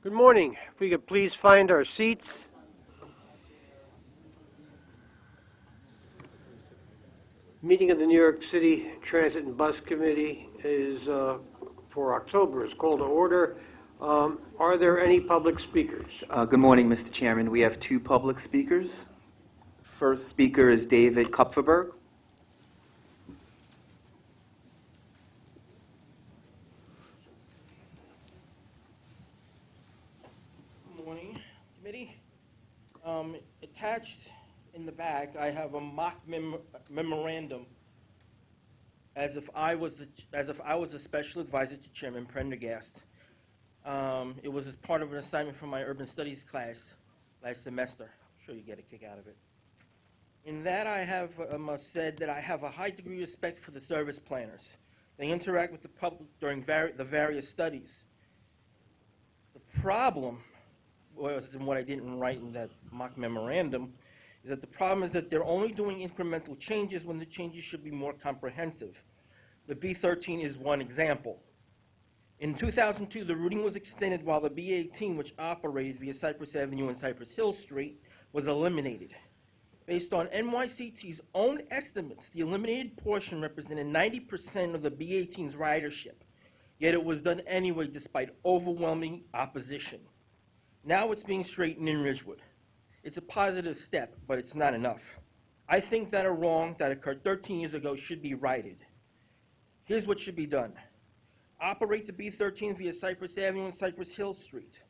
Good morning. If we could please find our seats. Meeting of the New York City Transit and Bus Committee is for October. It's called to order. Are there any public speakers? Good morning, Mr. Chairman. We have two public speakers. First speaker is David Kupferberg. Good morning, committee. Attached in the back, I have a mock memorandum as if I was a special advisor to Chairman Prendergast. It was as part of an assignment from my urban studies class last semester. I'm sure you get a kick out of it. In that, I have said that I have a high degree of respect for the service planners. They interact with the public during the various studies. The problem was, and what I didn't write in that mock memorandum, is that the problem is that they're only doing incremental changes when the changes should be more comprehensive. The B13 is one example. In 2002, the routing was extended while the B18, which operated via Cypress Avenue and Cypress Hill Street, was eliminated. Based on NYCT's own estimates, the eliminated portion represented 90% of the B18's ridership, yet it was done anyway despite overwhelming opposition. Now it's being straightened in Ridgewood. It's a positive step, but it's not enough. I think that a wrong that occurred 13 years ago should be righted. Here's what should be done. Operate the B13 via Cypress Avenue and Cypress Hill Street.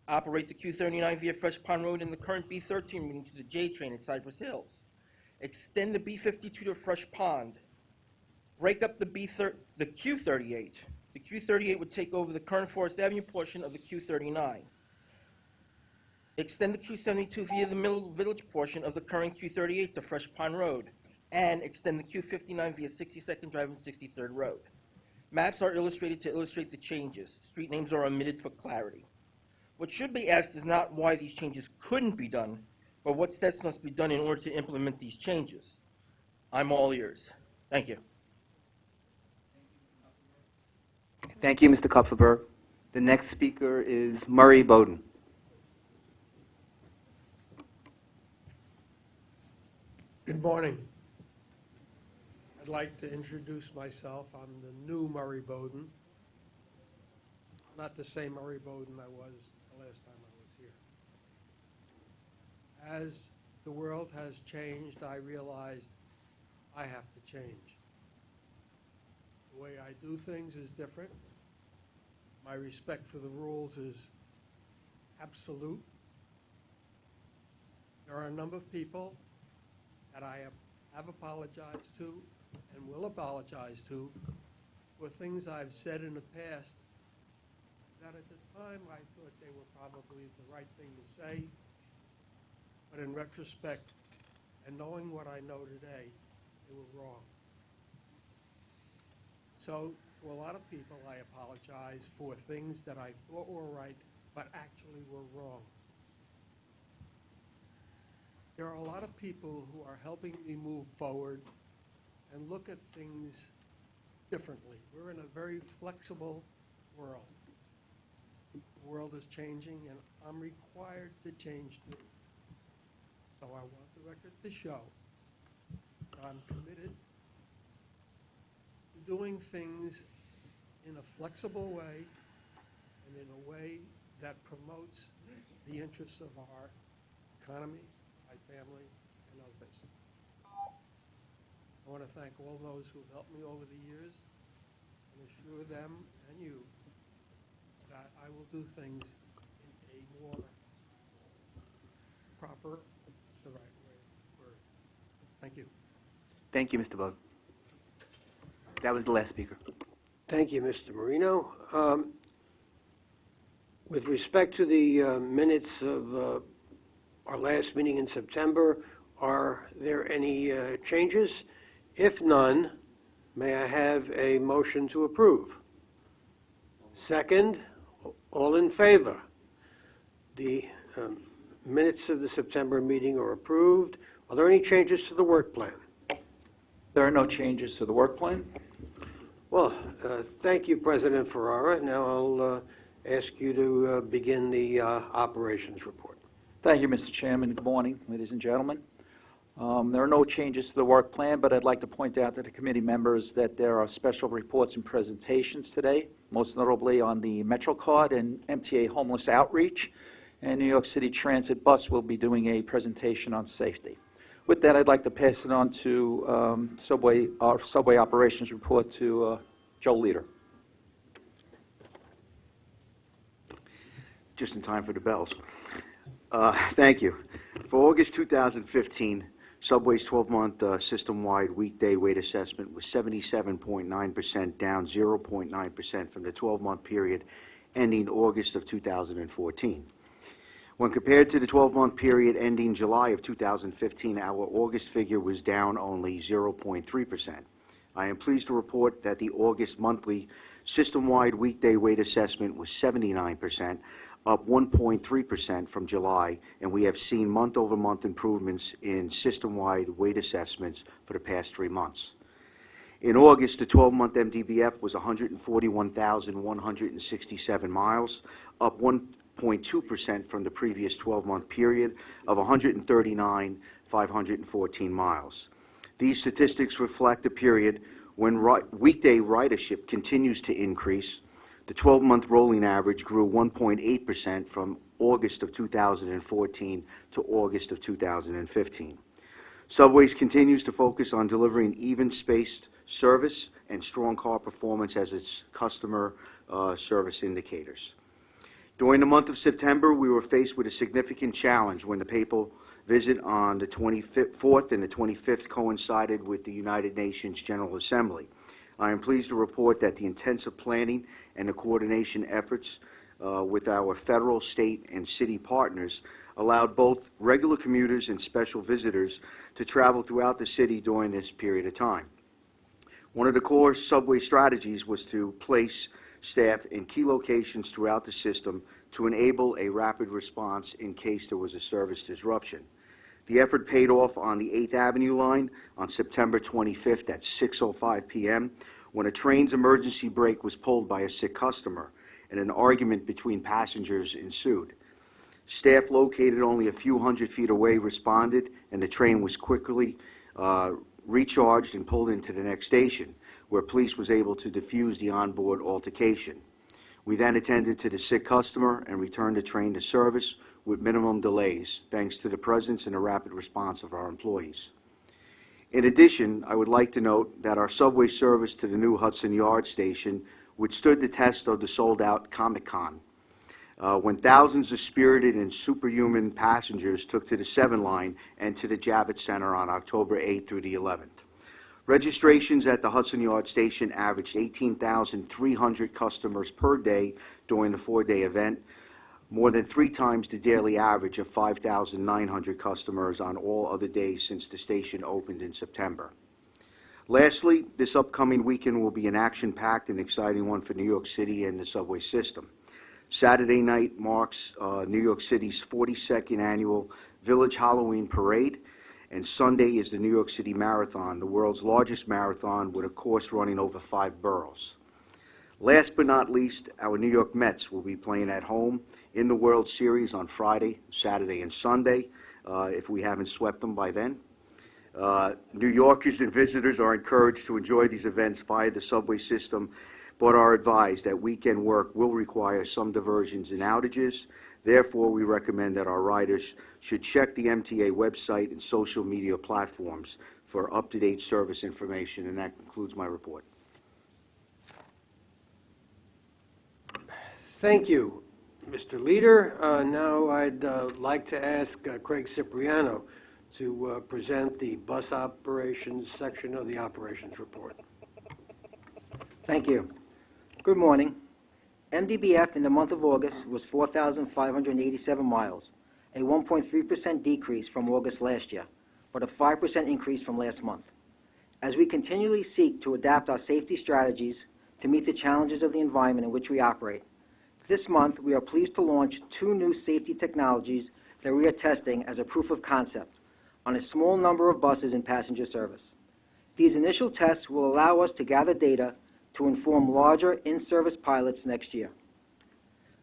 Operate the Q39 via Fresh Pond Road and the current B13 routing to the J train at Cypress Hills. Extend the B52 to Fresh Pond. Break up the Q38. The Q38 would take over the current Forest Avenue portion of the Q39. Extend the Q72 via the Middle Village portion of the current Q38 to Fresh Pond Road, and extend the Q59 via 62nd Drive and 63rd Road. Maps are illustrated to illustrate the changes. Street names are omitted for clarity. What should be asked is not why these changes couldn't be done, but what steps must be done in order to implement these changes. I'm all ears. Thank you. Thank you, Mr. Kupferberg. The next speaker is Murray Bowden. Good morning. I'd like to introduce myself. I'm the new Murray Bowden. Not the same Murray Bowden I was the last time I was here. As the world has changed, I realized I have to change. The way I do things is different. My respect for the rules is absolute. There are a number of people that I have apologized to and will apologize to for things I've said in the past that at the time I thought they were probably the right thing to say, but in retrospect and knowing what I know today, they were wrong. So to a lot of people, I apologize for things that I thought were right, but actually were wrong. There are a lot of people who are helping me move forward and look at things differently. We're in a very flexible world. The world is changing, and I'm required to change too. So I want the record to show that I'm committed to doing things in a flexible way and in a way that promotes the interests of our economy, my family, and others. I want to thank all those who have helped me over the years and assure them and you that I will do things in a more proper, it's the right word. Thank you. Thank you, Mr. Bowden. That was the last speaker. Thank you, Mr. Marino. With respect to the minutes of our last meeting in September, are there any changes? If none, may I have a motion to approve? Second, all in favor? The minutes of the September meeting are approved. Are there any changes to the work plan? There are no changes to the work plan. Well, thank you, President Ferrara. Now I'll ask you to begin the operations report. Thank you, Mr. Chairman. Good morning, ladies and gentlemen. There are no changes to the work plan, but I'd like to point out to the committee members that there are special reports and presentations today, most notably on the MetroCard and MTA Homeless Outreach, and New York City Transit Bus will be doing a presentation on safety. With that, I'd like to pass it on to our subway operations report to Joe Leader. Just in time for the bells. Thank you. For August 2015, Subway's 12-month system-wide weekday weight assessment was 77.9%, down 0.9% from the 12-month period ending August of 2014. When compared to the 12-month period ending July of 2015, our August figure was down only 0.3%. I am pleased to report that the August monthly system-wide weekday weight assessment was 79%, up 1.3% from July, and we have seen month-over-month improvements in system-wide weight assessments for the past 3 months. In August, the 12-month MDBF was 141,167 miles, up 1.2% from the previous 12-month period of 139,514 miles. These statistics reflect a period when weekday ridership continues to increase. The 12-month rolling average grew 1.8% from August of 2014 to August of 2015. Subways continues to focus on delivering even-spaced service and strong car performance as its customer service indicators. During the month of September, we were faced with a significant challenge when the papal visit on the 24th and the 25th coincided with the United Nations General Assembly. I am pleased to report that the intensive planning and the coordination efforts with our federal, state, and city partners allowed both regular commuters and special visitors to travel throughout the city during this period of time. One of the core subway strategies was to place staff in key locations throughout the system to enable a rapid response in case there was a service disruption. The effort paid off on the 8th Avenue line on September 25th at 6:05 p.m. when a train's emergency brake was pulled by a sick customer and an argument between passengers ensued. Staff located only a few hundred feet away responded, and the train was quickly recharged and pulled into the next station, where police was able to defuse the onboard altercation. We then attended to the sick customer and returned the train to service with minimum delays, thanks to the presence and the rapid response of our employees. In addition, I would like to note that our subway service to the new Hudson Yards station withstood the test of the sold-out Comic-Con, when thousands of spirited and superhuman passengers took to the 7 line and to the Javits Center on October 8th through the 11th. Registrations at the Hudson Yards station averaged 18,300 customers per day during the 4-day event, more than 3 times the daily average of 5,900 customers on all other days since the station opened in September. Lastly, this upcoming weekend will be an action-packed and exciting one for New York City and the subway system. Saturday night marks New York City's 42nd annual Village Halloween Parade, and Sunday is the New York City Marathon, the world's largest marathon with a course running over 5 boroughs. Last but not least, our New York Mets will be playing at home in the World Series on Friday, Saturday, and Sunday, if we haven't swept them by then. New Yorkers and visitors are encouraged to enjoy these events via the subway system, but are advised that weekend work will require some diversions and outages. Therefore, we recommend that our riders should check the MTA website and social media platforms for up-to-date service information, and that concludes my report. Thank you, Mr. Leader. Now I'd like to ask Craig Cipriano to present the bus operations section of the operations report. Thank you. Good morning. MDBF in the month of August was 4,587 miles, a 1.3% decrease from August last year, but a 5% increase from last month. As we continually seek to adapt our safety strategies to meet the challenges of the environment in which we operate, this month we are pleased to launch 2 new safety technologies that we are testing as a proof of concept on a small number of buses in passenger service. These initial tests will allow us to gather data to inform larger in-service pilots next year.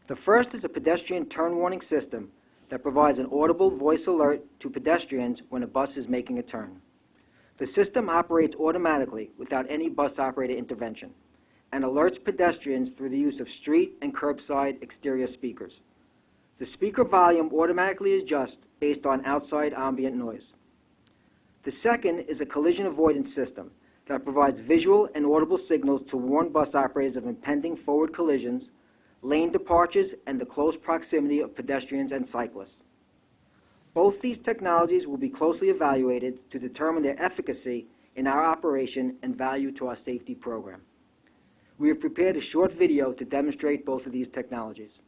The first is a pedestrian turn warning system that provides an audible voice alert to pedestrians when a bus is making a turn. The system operates automatically without any bus operator intervention and alerts pedestrians through the use of street and curbside exterior speakers. The speaker volume automatically adjusts based on outside ambient noise. The second is a collision avoidance system that provides visual and audible signals to warn bus operators of impending forward collisions, lane departures, and the close proximity of pedestrians and cyclists. Both these technologies will be closely evaluated to determine their efficacy in our operation and value to our safety program. We have prepared a short video to demonstrate both of these technologies.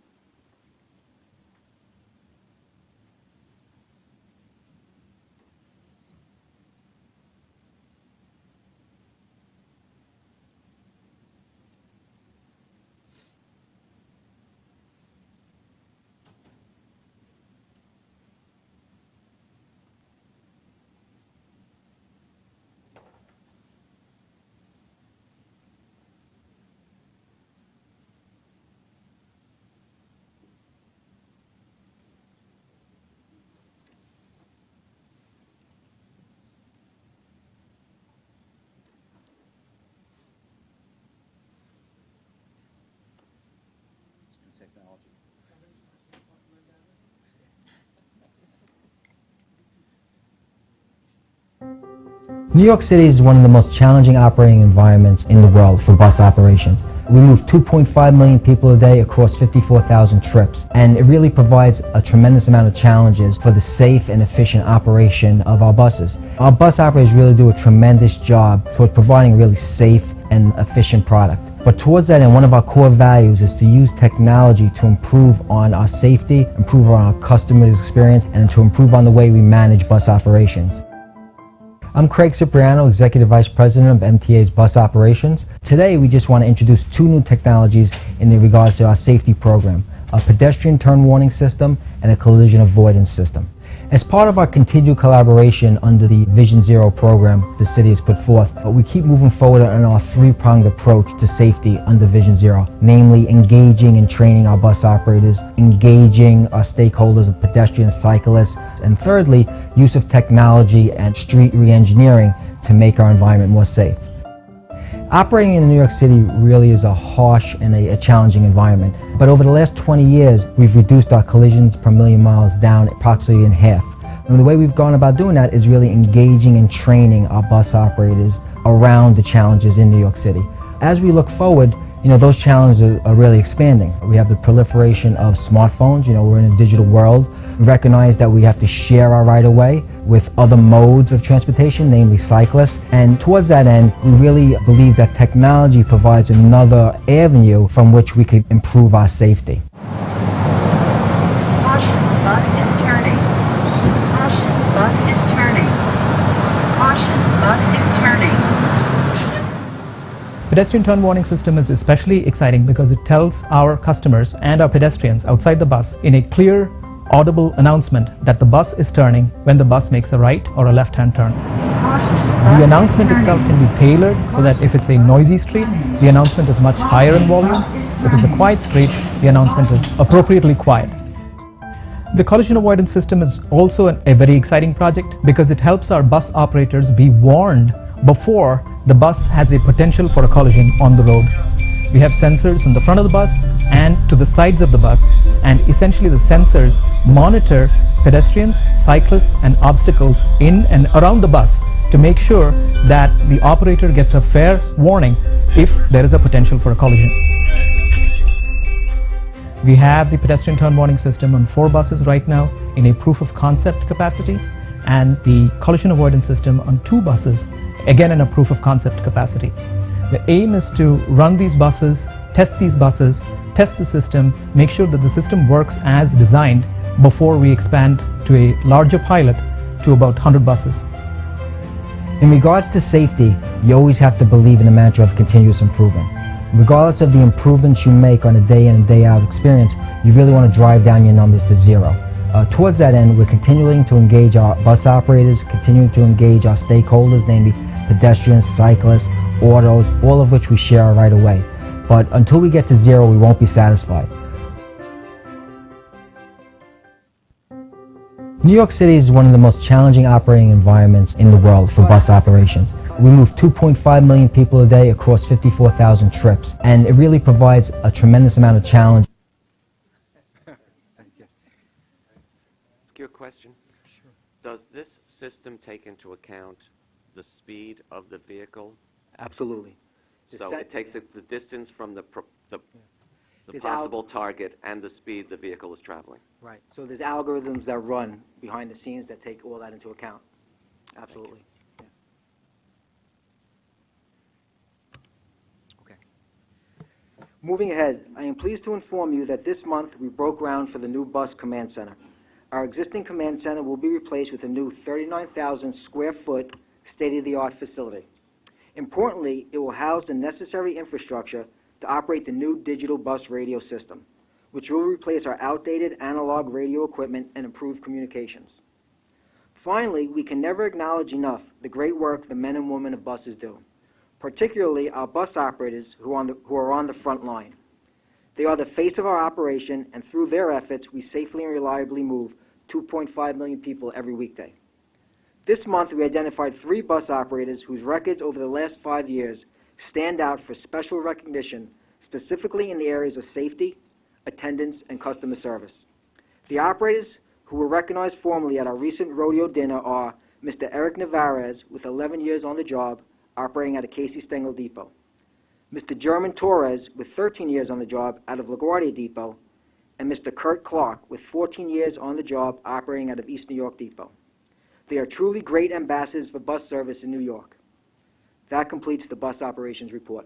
New York City is one of the most challenging operating environments in the world for bus operations. We move 2.5 million people a day across 54,000 trips, and it really provides a tremendous amount of challenges for the safe and efficient operation of our buses. Our bus operators really do a tremendous job towards providing a really safe and efficient product. But towards that end, one of our core values is to use technology to improve on our safety, improve on our customers' experience, and to improve on the way we manage bus operations. I'm Craig Cipriano, Executive Vice President of MTA's Bus Operations. Today we just want to introduce two new technologies in regards to our safety program, a pedestrian turn warning system and a collision avoidance system. As part of our continued collaboration under the Vision Zero program the city has put forth, we keep moving forward on our three-pronged approach to safety under Vision Zero, namely engaging and training our bus operators, engaging our stakeholders of pedestrians, cyclists, and thirdly, use of technology and street re-engineering to make our environment more safe. Operating in New York City really is a harsh and a challenging environment, but over the last 20 years we've reduced our collisions per million miles down approximately in half. And the way we've gone about doing that is really engaging and training our bus operators around the challenges in New York City. As we look forward, those challenges are really expanding. We have the proliferation of smartphones. We're in a digital world. We recognize that we have to share our right-of-way with other modes of transportation, namely cyclists. And towards that end, we really believe that technology provides another avenue from which we could improve our safety. Caution, bus is turning. Caution, bus is turning. Caution, bus is turning. Pedestrian turn warning system is especially exciting because it tells our customers and our pedestrians outside the bus in a clear, audible announcement that the bus is turning when the bus makes a right or a left-hand turn. The announcement itself can be tailored so that if it's a noisy street, the announcement is much higher in volume. If it's a quiet street, the announcement is appropriately quiet. The collision avoidance system is also a very exciting project because it helps our bus operators be warned before the bus has a potential for a collision on the road. We have sensors in the front of the bus and to the sides of the bus, and essentially the sensors monitor pedestrians, cyclists, and obstacles in and around the bus to make sure that the operator gets a fair warning if there is a potential for a collision. We have the pedestrian turn warning system on 4 buses right now in a proof of concept capacity, and the collision avoidance system on 2 buses, again in a proof of concept capacity. The aim is to run these buses, test the system, make sure that the system works as designed before we expand to a larger pilot to about 100 buses. In regards to safety, you always have to believe in the mantra of continuous improvement. Regardless of the improvements you make on a day in and day out experience, you really want to drive down your numbers to 0. Towards that end, we're continuing to engage our bus operators, continuing to engage our stakeholders, namely pedestrians, cyclists, autos, all of which we share our right of way. But until we get to 0, we won't be satisfied. New York City is one of the most challenging operating environments in the world for bus operations. We move 2.5 million people a day across 54,000 trips, and it really provides a tremendous amount of challenge. Ask you a question? Sure. Does this system take into account the speed of the vehicle? Absolutely. So it takes the distance from the There's possible target and the speed the vehicle is traveling? Right. So there's algorithms that run behind the scenes that take all that into account. Absolutely. Yeah. Okay. Moving ahead, I am pleased to inform you that this month we broke ground for the new bus command center. Our existing command center will be replaced with a new 39,000 square foot state-of-the-art facility. Importantly, it will house the necessary infrastructure to operate the new digital bus radio system, which will replace our outdated analog radio equipment and improve communications. Finally, we can never acknowledge enough the great work the men and women of buses do, particularly our bus operators who are on the front line. They are the face of our operation, and through their efforts, we safely and reliably move 2.5 million people every weekday. This month, we identified 3 bus operators whose records over the last 5 years stand out for special recognition, specifically in the areas of safety, attendance, and customer service. The operators who were recognized formally at our recent rodeo dinner are Mr. Eric Navarez, with 11 years on the job, operating at a Casey Stengel depot. Mr. German Torres, with 13 years on the job, out of LaGuardia Depot, and Mr. Kurt Clark, with 14 years on the job, operating out of East New York Depot. They are truly great ambassadors for bus service in New York. That completes the bus operations report.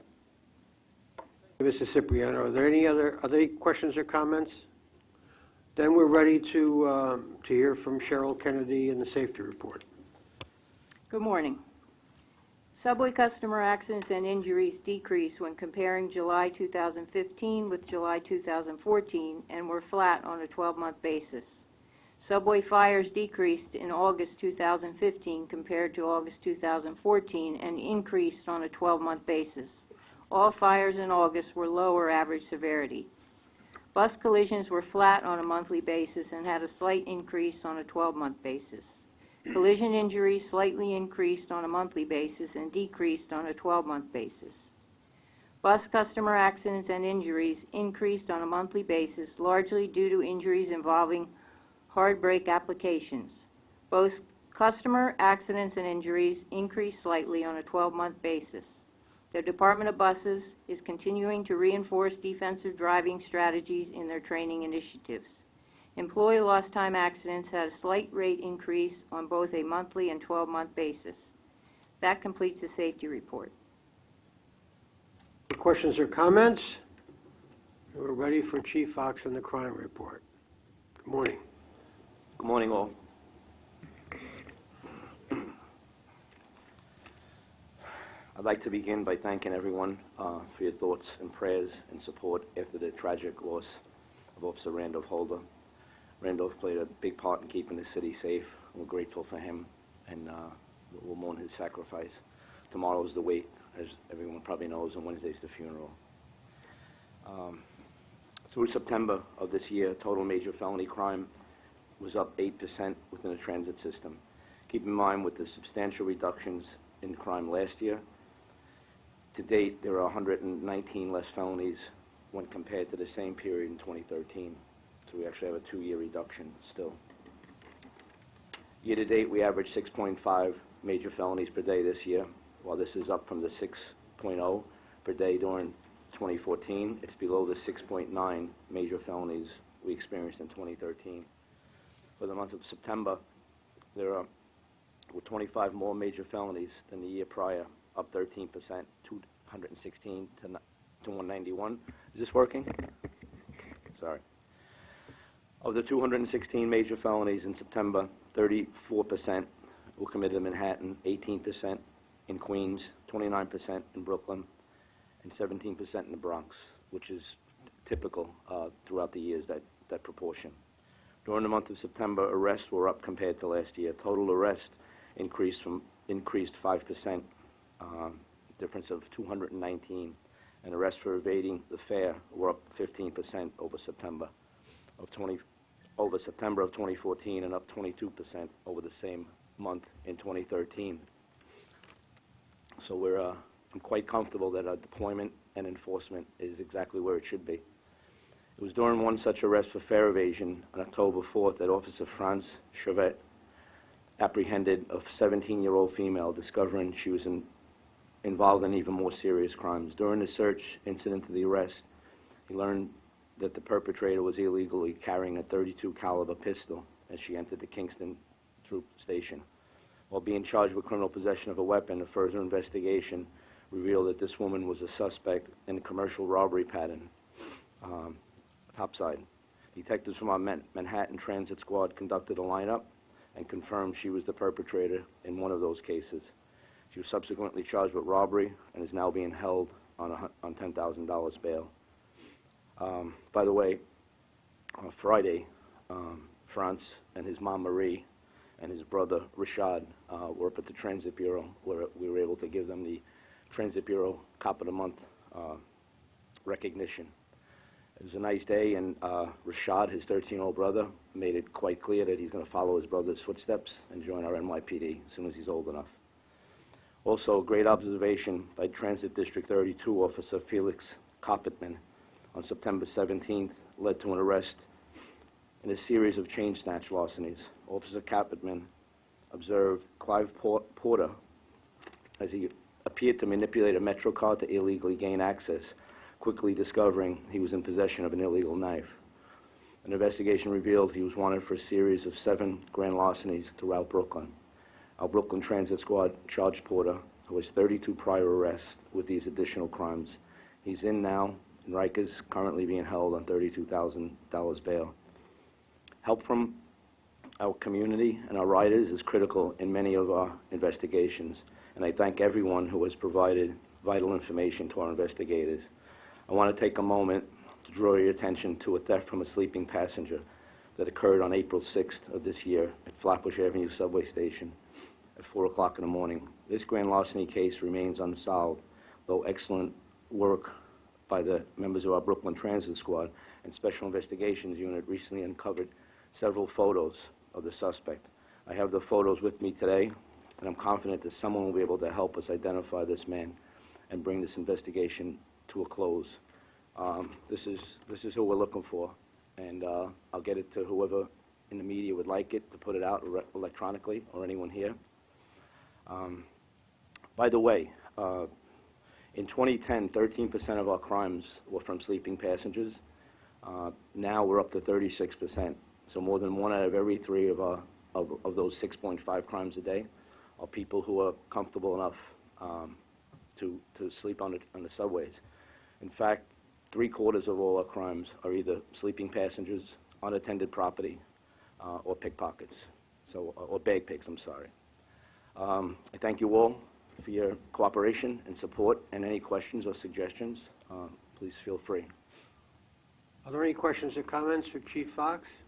Mr. Cipriano, are there any other questions or comments? Then we're ready to hear from Cheryl Kennedy in the safety report. Good morning. Subway customer accidents and injuries decreased when comparing July 2015 with July 2014 and were flat on a 12-month basis. Subway fires decreased in August 2015 compared to August 2014 and increased on a 12-month basis. All fires in August were lower average severity. Bus collisions were flat on a monthly basis and had a slight increase on a 12-month basis. Collision injuries slightly increased on a monthly basis and decreased on a 12-month basis. Bus customer accidents and injuries increased on a monthly basis, largely due to injuries involving hard brake applications. Both customer accidents and injuries increased slightly on a 12-month basis. The Department of Buses is continuing to reinforce defensive driving strategies in their training initiatives. Employee lost time accidents had a slight rate increase on both a monthly and 12-month basis. That completes the safety report. Questions or comments? We're ready for Chief Fox and the crime report. Good morning. Good morning, all. I'd like to begin by thanking everyone for your thoughts and prayers and support after the tragic loss of Officer Randolph Holder. Randolph played a big part in keeping the city safe. We're grateful for him, and we'll mourn his sacrifice. Tomorrow is the wake, as everyone probably knows, and Wednesday's the funeral. Through September of this year, total major felony crime was up 8% within the transit system. Keep in mind, with the substantial reductions in crime last year, to date, there are 119 less felonies when compared to the same period in 2013. So we actually have a 2-year reduction still. Year to date, we averaged 6.5 major felonies per day this year. While this is up from the 6.0 per day during 2014, it's below the 6.9 major felonies we experienced in 2013. For the month of September, there were 25 more major felonies than the year prior, up 13%, 216 to 191. Is this working? Sorry. Of the 216 major felonies in September, 34% were committed in Manhattan, 18% in Queens, 29% in Brooklyn, and 17% in the Bronx, which is typical throughout the years, that proportion. During the month of September, arrests were up compared to last year. Total arrests increased 5%, difference of 219, and arrests for evading the fare were up 15% over September of over September of 2014 and up 22% over the same month in 2013. So I'm quite comfortable that our deployment and enforcement is exactly where it should be. It was during one such arrest for fare evasion on October 4th that Officer Franz Chevet apprehended a 17-year-old female, discovering she was involved in even more serious crimes. During the search incident to the arrest, he learned that the perpetrator was illegally carrying a .32 caliber pistol as she entered the Kingston Troop Station. While being charged with criminal possession of a weapon, a further investigation revealed that this woman was a suspect in a commercial robbery pattern, topside. Detectives from our Manhattan Transit Squad conducted a lineup and confirmed she was the perpetrator in one of those cases. She was subsequently charged with robbery and is now being held on $10,000 bail. By the way, on Friday, Franz and his mom Marie and his brother Rashad were up at the Transit Bureau, where we were able to give them the Transit Bureau Cop of the Month recognition. It was a nice day, and Rashad, his 13-year-old brother, made it quite clear that he's going to follow his brother's footsteps and join our NYPD as soon as he's old enough. Also, great observation by Transit District 32 Officer Felix Kopitman on September 17th led to an arrest in a series of chain snatch larcenies. Officer Kopitman observed Clive Porter as he appeared to manipulate a Metro card to illegally gain access, quickly discovering he was in possession of an illegal knife. An investigation revealed he was wanted for a series of 7 grand larcenies throughout Brooklyn. Our Brooklyn Transit Squad charged Porter, who has 32 prior arrests, with these additional crimes. He's in now, and Rikers currently being held on $32,000 bail. Help from our community and our riders is critical in many of our investigations, and I thank everyone who has provided vital information to our investigators. I want to take a moment to draw your attention to a theft from a sleeping passenger that occurred on April 6th of this year at Flatbush Avenue subway station at 4 o'clock in the morning. This grand larceny case remains unsolved, though excellent work by the members of our Brooklyn Transit Squad and Special Investigations Unit recently uncovered several photos of the suspect. I have the photos with me today, and I'm confident that someone will be able to help us identify this man and bring this investigation to a close. This is who we're looking for, and I'll get it to whoever in the media would like it to put it out electronically, or anyone here. By the way, in 2010, 13% of our crimes were from sleeping passengers. Now we're up to 36%. So more than 1 out of every 3 of those 6.5 crimes a day are people who are comfortable enough to sleep on the subways. In fact, 3/4 of all our crimes are either sleeping passengers, unattended property, or pickpockets. Or bag picks, I'm sorry. I thank you all for your cooperation and support, and any questions or suggestions, please feel free. Are there any questions or comments for Chief Fox?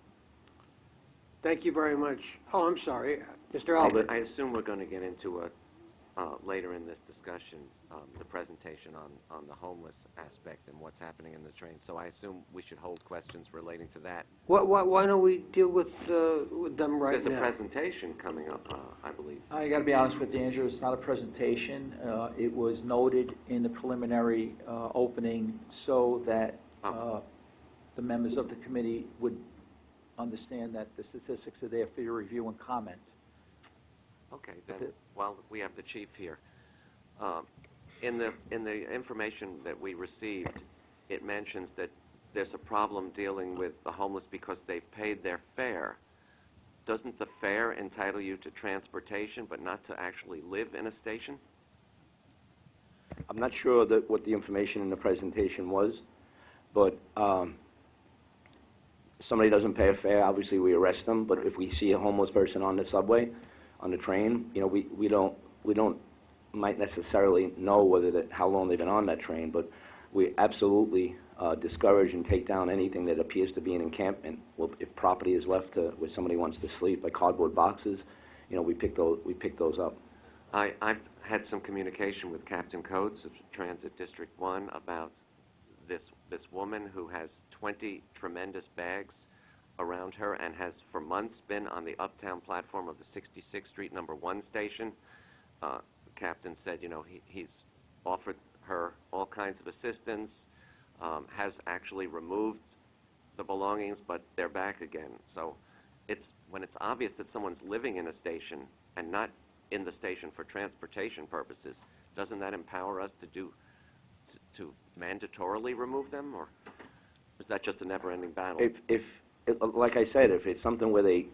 Thank you very much. Oh, I'm sorry, Mr. Albert. I assume we're going to get into later in this discussion, the presentation on the homeless aspect and what's happening in the train. So I assume we should hold questions relating to that. Why don't we deal with them right now? There's a presentation coming up, I believe. I got to be honest with you, Andrew, it's not a presentation. It was noted in the preliminary opening so that the members of the committee would understand that the statistics are there for your review and comment. Okay, then, while we have the chief here, in the information that we received, it mentions that there's a problem dealing with the homeless because they've paid their fare. Doesn't the fare entitle you to transportation, but not to actually live in a station? I'm not sure what the information in the presentation was, but somebody doesn't pay a fare, obviously we arrest them. But if we see a homeless person on the subway, on the train, we don't might necessarily know how long they've been on that train, but we absolutely discourage and take down anything that appears to be an encampment. Well, if property is left where somebody wants to sleep, like cardboard boxes, we pick those up. I've had some communication with Captain Coates of Transit District 1 about this woman who has 20 tremendous bags around her and has for months been on the uptown platform of the 66th Street number 1 station. The captain said, you know, he's offered her all kinds of assistance, has actually removed the belongings, but they're back again. So when it's obvious that someone's living in a station and not in the station for transportation purposes, doesn't that empower us to mandatorily remove them, or is that just a never-ending battle? Like I said, if it's something where they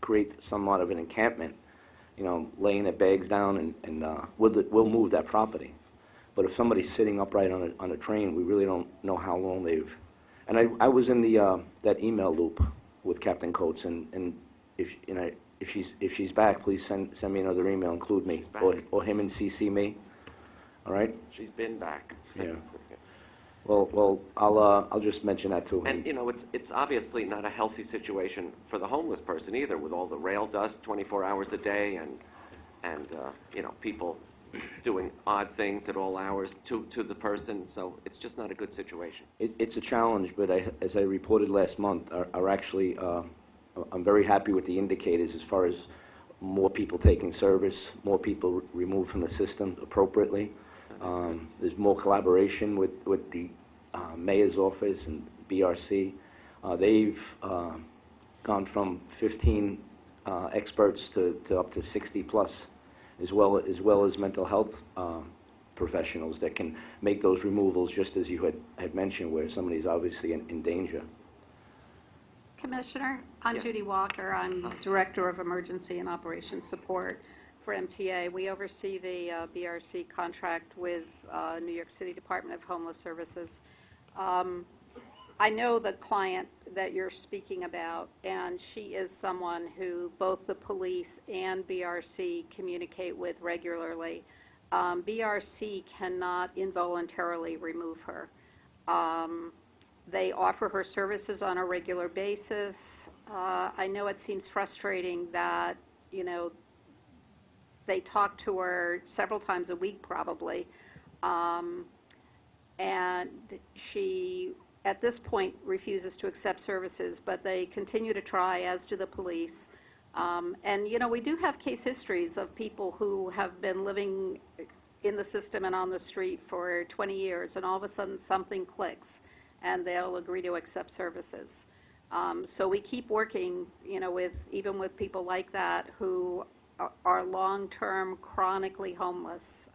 create somewhat of an encampment, you know, laying their bags down, and we'll move that property. But if somebody's sitting upright on a train, we really don't know how long they've. And I was in that email loop with Captain Coates, and if she's back, please send me another email, include me, or him and CC me. All right. She's been back. Yeah. Well, I'll just mention that to him. And, you know, it's obviously not a healthy situation for the homeless person either, with all the rail dust 24 hours a day and you know, people doing odd things at all hours to the person. So it's just not a good situation. It's a challenge, but as I reported last month, are actually, I'm very happy with the indicators as far as more people taking service, more people removed from the system appropriately. There's more collaboration with the mayor's office and BRC. They've gone from 15 experts to up to 60 plus, as well as mental health professionals that can make those removals, just as you had mentioned, where somebody's obviously in danger. Commissioner, I'm Yes. Judy Walker. I'm Director of Emergency and Operations Support for MTA. We oversee the BRC contract with New York City Department of Homeless Services. I know the client that you're speaking about, and she is someone who both the police and BRC communicate with regularly. BRC cannot involuntarily remove her. They offer her services on a regular basis. I know it seems frustrating that, you know, they talk to her several times a week probably, and she, at this point, refuses to accept services, but they continue to try, as do the police. And, you know, we do have case histories of people who have been living in the system and on the street for 20 years, and all of a sudden something clicks, and they'll agree to accept services. So we keep working, you know, even with people like that who are long-term chronically homeless,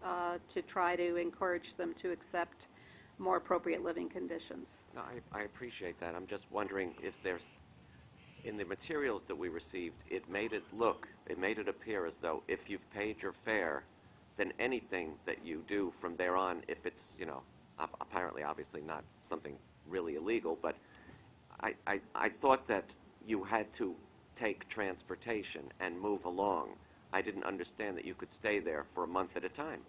to try to encourage them to accept more appropriate living conditions. No, I appreciate that. I'm just wondering if there's, in the materials that we received, it made it appear as though if you've paid your fare, then anything that you do from there on, if it's, you know, apparently obviously not something really illegal, but I thought that you had to take transportation and move along. I didn't understand that you could stay there for a month at a time.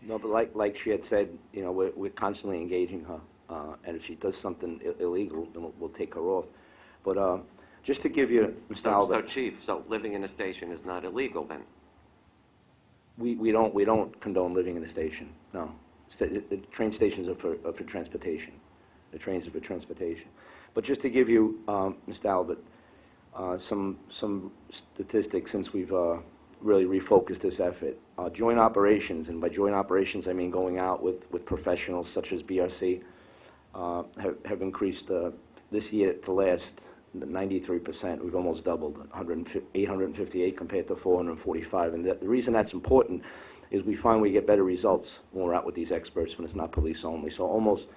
No, but like she had said, you know, we're constantly engaging her, and if she does something illegal, then we'll take her off. But just to give you, Mr. Albert, So Chief, so living in a station is not illegal then? we don't condone living in a station. No, the train stations are for transportation. The trains are for transportation. But just to give you, Mr. Albert, some statistics since we've really refocused this effort. Joint operations, and by joint operations I mean going out with professionals such as BRC, have increased this year to last 93%. We've almost doubled, 858 compared to 445. And the reason that's important is we find we get better results when we're out with these experts when it's not police only. So almost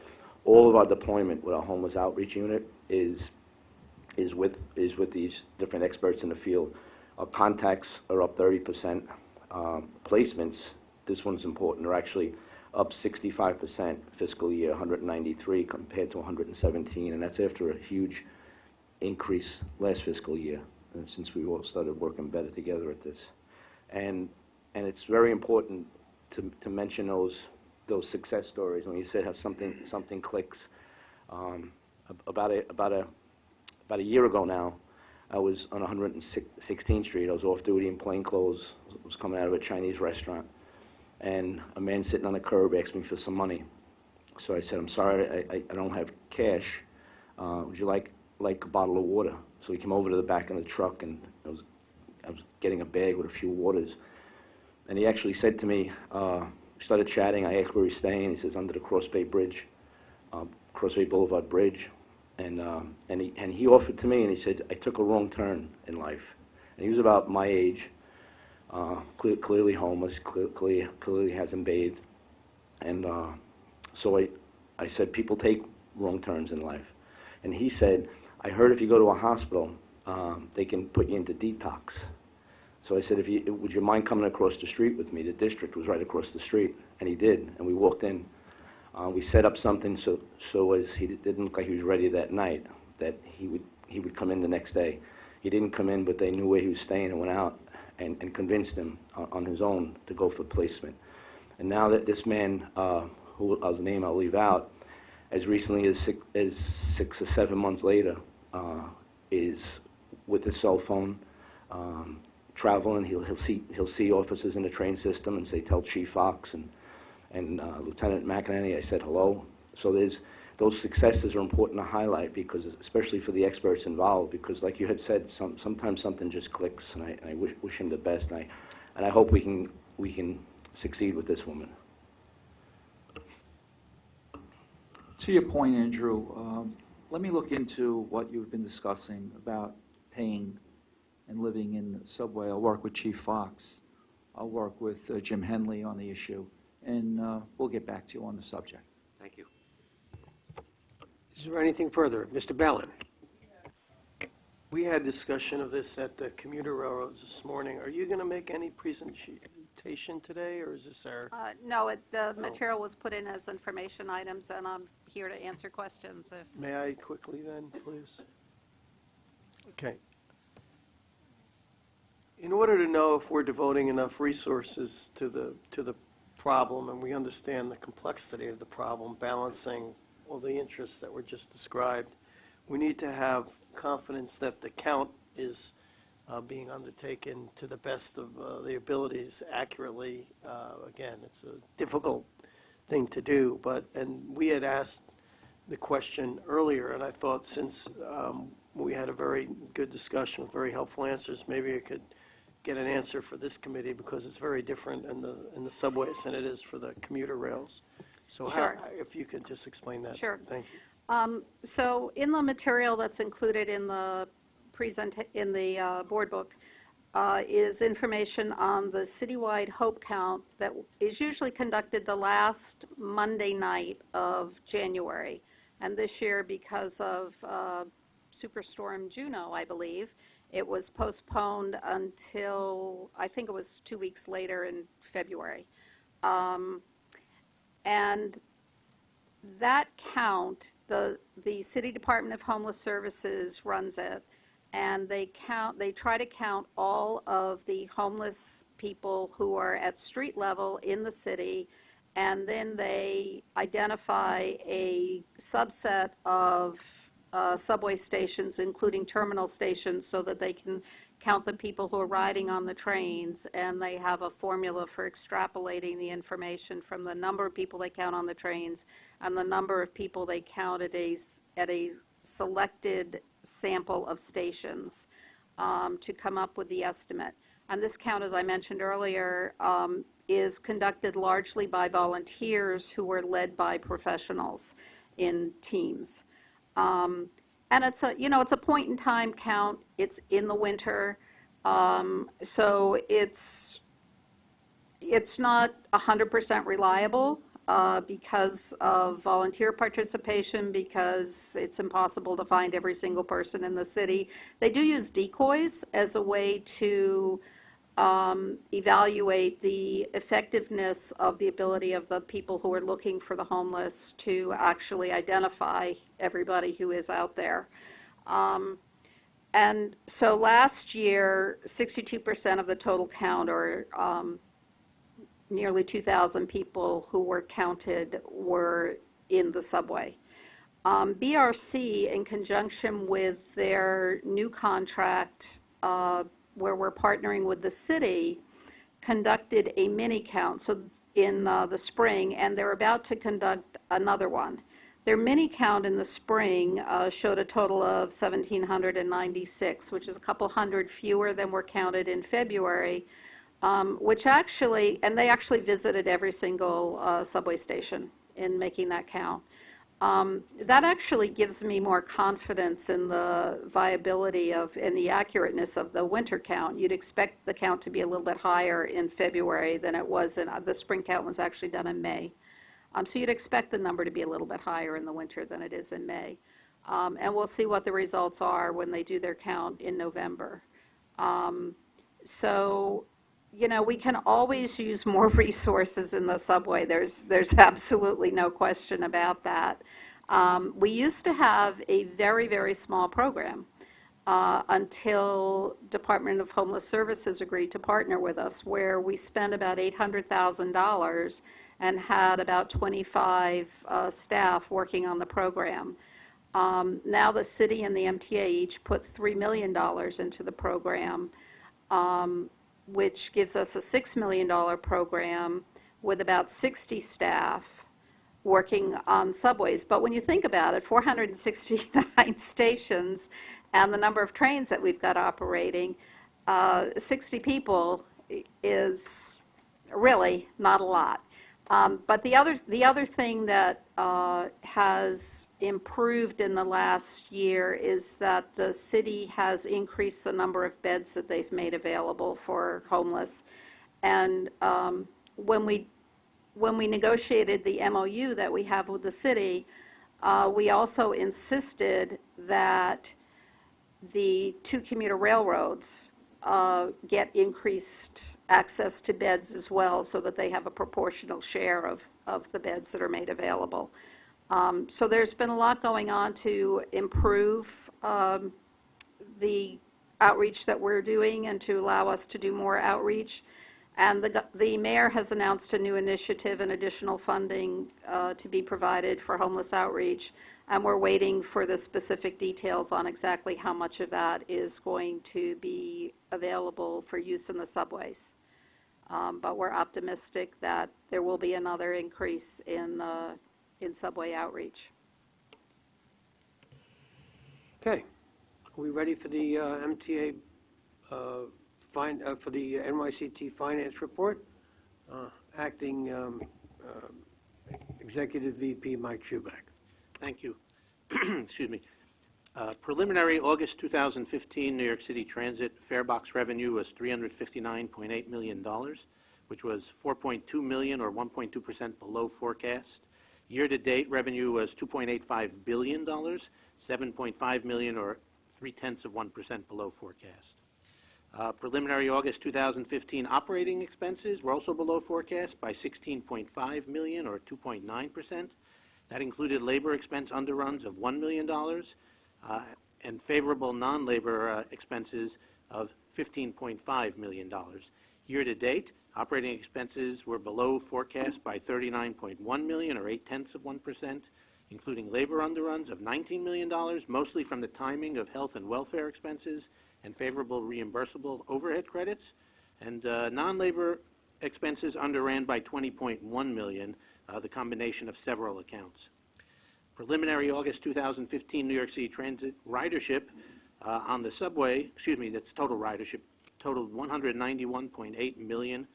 all of our deployment with our homeless outreach unit is with these different experts in the field. Our contacts are up 30%. Placements, this one's important, are actually up 65% fiscal year 193 compared to 117, and that's after a huge increase last fiscal year, and since we all started working better together at this. And it's very important to mention those success stories. When you said how something clicks, about a year ago now, I was on 116th Street. I was off duty in plain clothes. I was coming out of a Chinese restaurant, and a man sitting on the curb asked me for some money. So I said, "I'm sorry, I don't have cash. Would you like like a bottle of water. So he came over to the back of the truck, and I was getting a bag with a few waters. And he actually said to me, we started chatting. I asked where he's staying. He says, under the Cross Bay Bridge, Cross Bay Boulevard Bridge. And he offered to me, and he said, I took a wrong turn in life. And he was about my age, clearly homeless, clearly hasn't bathed. And so I said, people take wrong turns in life. And he said, I heard if you go to a hospital, they can put you into detox. So I said, would you mind coming across the street with me? The district was right across the street, and he did, and we walked in. We set up something so as he didn't look like he was ready that night, that he would come in the next day. He didn't come in, but they knew where he was staying and went out and convinced him on his own to go for placement. And now that this man, whose name I'll leave out, as recently as 6 or 7 months later, is with his cell phone, traveling. He'll see officers in the train system and say, tell Chief Fox and Lieutenant McEnany I said hello. So those successes are important to highlight, because especially for the experts involved, because like you had said, sometimes something just clicks, and I wish him the best, and I hope we can succeed with this woman. To your point, Andrew, let me look into what you've been discussing about paying and living in the subway. I'll work with Chief Fox. I'll work with Jim Henley on the issue, and we'll get back to you on the subject. Thank you. Is there anything further? Mr. Ballin? We had discussion of this at the commuter railroads this morning. Are you going to make any presentation today, or is this our? No, the material was put in as information items, and I'm here to answer questions. May I quickly then, please? Okay. In order to know if we're devoting enough resources to the problem, and we understand the complexity of the problem, balancing all the interests that were just described, we need to have confidence that the count is being undertaken to the best of the abilities accurately. Again, it's a difficult thing to do, and we had asked the question earlier, and I thought since we had a very good discussion with very helpful answers, maybe I could get an answer for this committee, because it's very different in the subways than it is for the commuter rails. So Sure. If you could just explain that. Sure. Thank you. So in the material that's included in the board book is information on the citywide hope count that is usually conducted the last Monday night of January. And this year, because of Superstorm Juno, I believe, it was postponed until, I think it was 2 weeks later in February. And that count, the City Department of Homeless Services runs it, and they try to count all of the homeless people who are at street level in the city, and then they identify a subset of subway stations, including terminal stations, so that they can count the people who are riding on the trains, and they have a formula for extrapolating the information from the number of people they count on the trains and the number of people they count at a selected sample of stations to come up with the estimate. And this count, as I mentioned earlier, is conducted largely by volunteers who are led by professionals in teams. And it's a point in time count. It's in the winter, so it's not 100% reliable because of volunteer participation, because it's impossible to find every single person in the city. They do use decoys as a way to evaluate the effectiveness of the ability of the people who are looking for the homeless to actually identify everybody who is out there. And so last year, 62% of the total count, or nearly 2,000 people who were counted, were in the subway. BRC, in conjunction with their new contract, where we're partnering with the city, conducted a mini count in the spring, and they're about to conduct another one. Their mini count in the spring showed a total of 1,796, which is a couple hundred fewer than were counted in February, which actually, and they actually visited every single subway station in making that count. That actually gives me more confidence in the viability of and the accurateness of the winter count. You'd expect the count to be a little bit higher in February than it was in, the spring count was actually done in May. So you'd expect the number to be a little bit higher in the winter than it is in May. And we'll see what the results are when they do their count in November. So, you know, we can always use more resources in the subway. There's absolutely no question about that. We used to have a very, very small program until Department of Homeless Services agreed to partner with us, where we spent about $800,000 and had about 25 staff working on the program. Now the city and the MTA each put $3 million into the program, which gives us a $6 million program with about 60 staff working on subways. But when you think about it, 469 stations and the number of trains that we've got operating, 60 people is really not a lot. But the other thing that has improved in the last year is that the city has increased the number of beds that they've made available for homeless. And when we negotiated the MOU that we have with the city, we also insisted that the two commuter railroads get increased access to beds as well, so that they have a proportional share of the beds that are made available. So there's been a lot going on to improve the outreach that we're doing and to allow us to do more outreach. And the mayor has announced a new initiative and additional funding to be provided for homeless outreach. And we're waiting for the specific details on exactly how much of that is going to be available for use in the subways. But we're optimistic that there will be another increase in subway outreach. Okay. Are we ready for the MTA, for the NYCT finance report? Acting Executive VP Mike Schubach. Thank you. Excuse me. Preliminary August 2015 New York City Transit farebox revenue was $359.8 million, which was $4.2 million or 1.2% below forecast. Year-to-date revenue was $2.85 billion, $7.5 million or 0.3% below forecast. Preliminary August 2015 operating expenses were also below forecast by $16.5 million or 2.9%. That included labor expense underruns of $1 million and favorable non-labor expenses of $15.5 million. Year-to-date, operating expenses were below forecast by $39.1 million or 0.8%, including labor underruns of $19 million, mostly from the timing of health and welfare expenses and favorable reimbursable overhead credits, and non-labor expenses underran by $20.1 million, the combination of several accounts. Preliminary August 2015 New York City Transit ridership on the subway, that's total ridership, totaled 191.8 million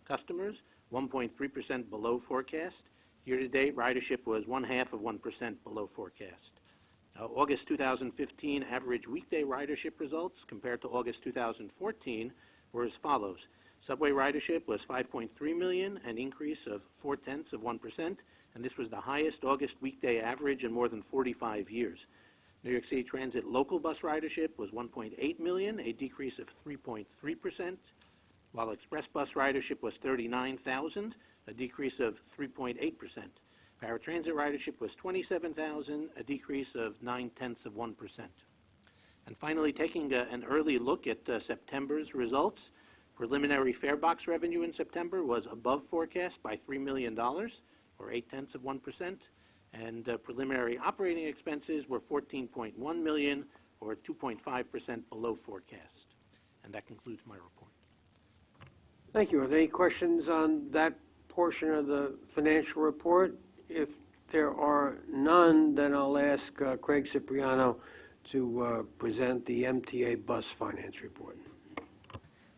customers, 1.3% below forecast. Year-to-date ridership was 0.5% below forecast. August 2015 average weekday ridership results compared to August 2014 were as follows. Subway ridership was 5.3 million, an increase of 0.4%, and this was the highest August weekday average in more than 45 years. New York City Transit local bus ridership was 1.8 million, a decrease of 3.3%, while express bus ridership was 39,000, a decrease of 3.8%. Paratransit ridership was 27,000, a decrease of 0.9%. And finally, taking an early look at September's results, preliminary farebox revenue in September was above forecast by $3 million, or 0.8%, and preliminary operating expenses were $14.1 million, or 2.5% below forecast. And that concludes my report. Thank you. Are there any questions on that portion of the financial report? If there are none, then I'll ask Craig Cipriano to present the MTA bus finance report.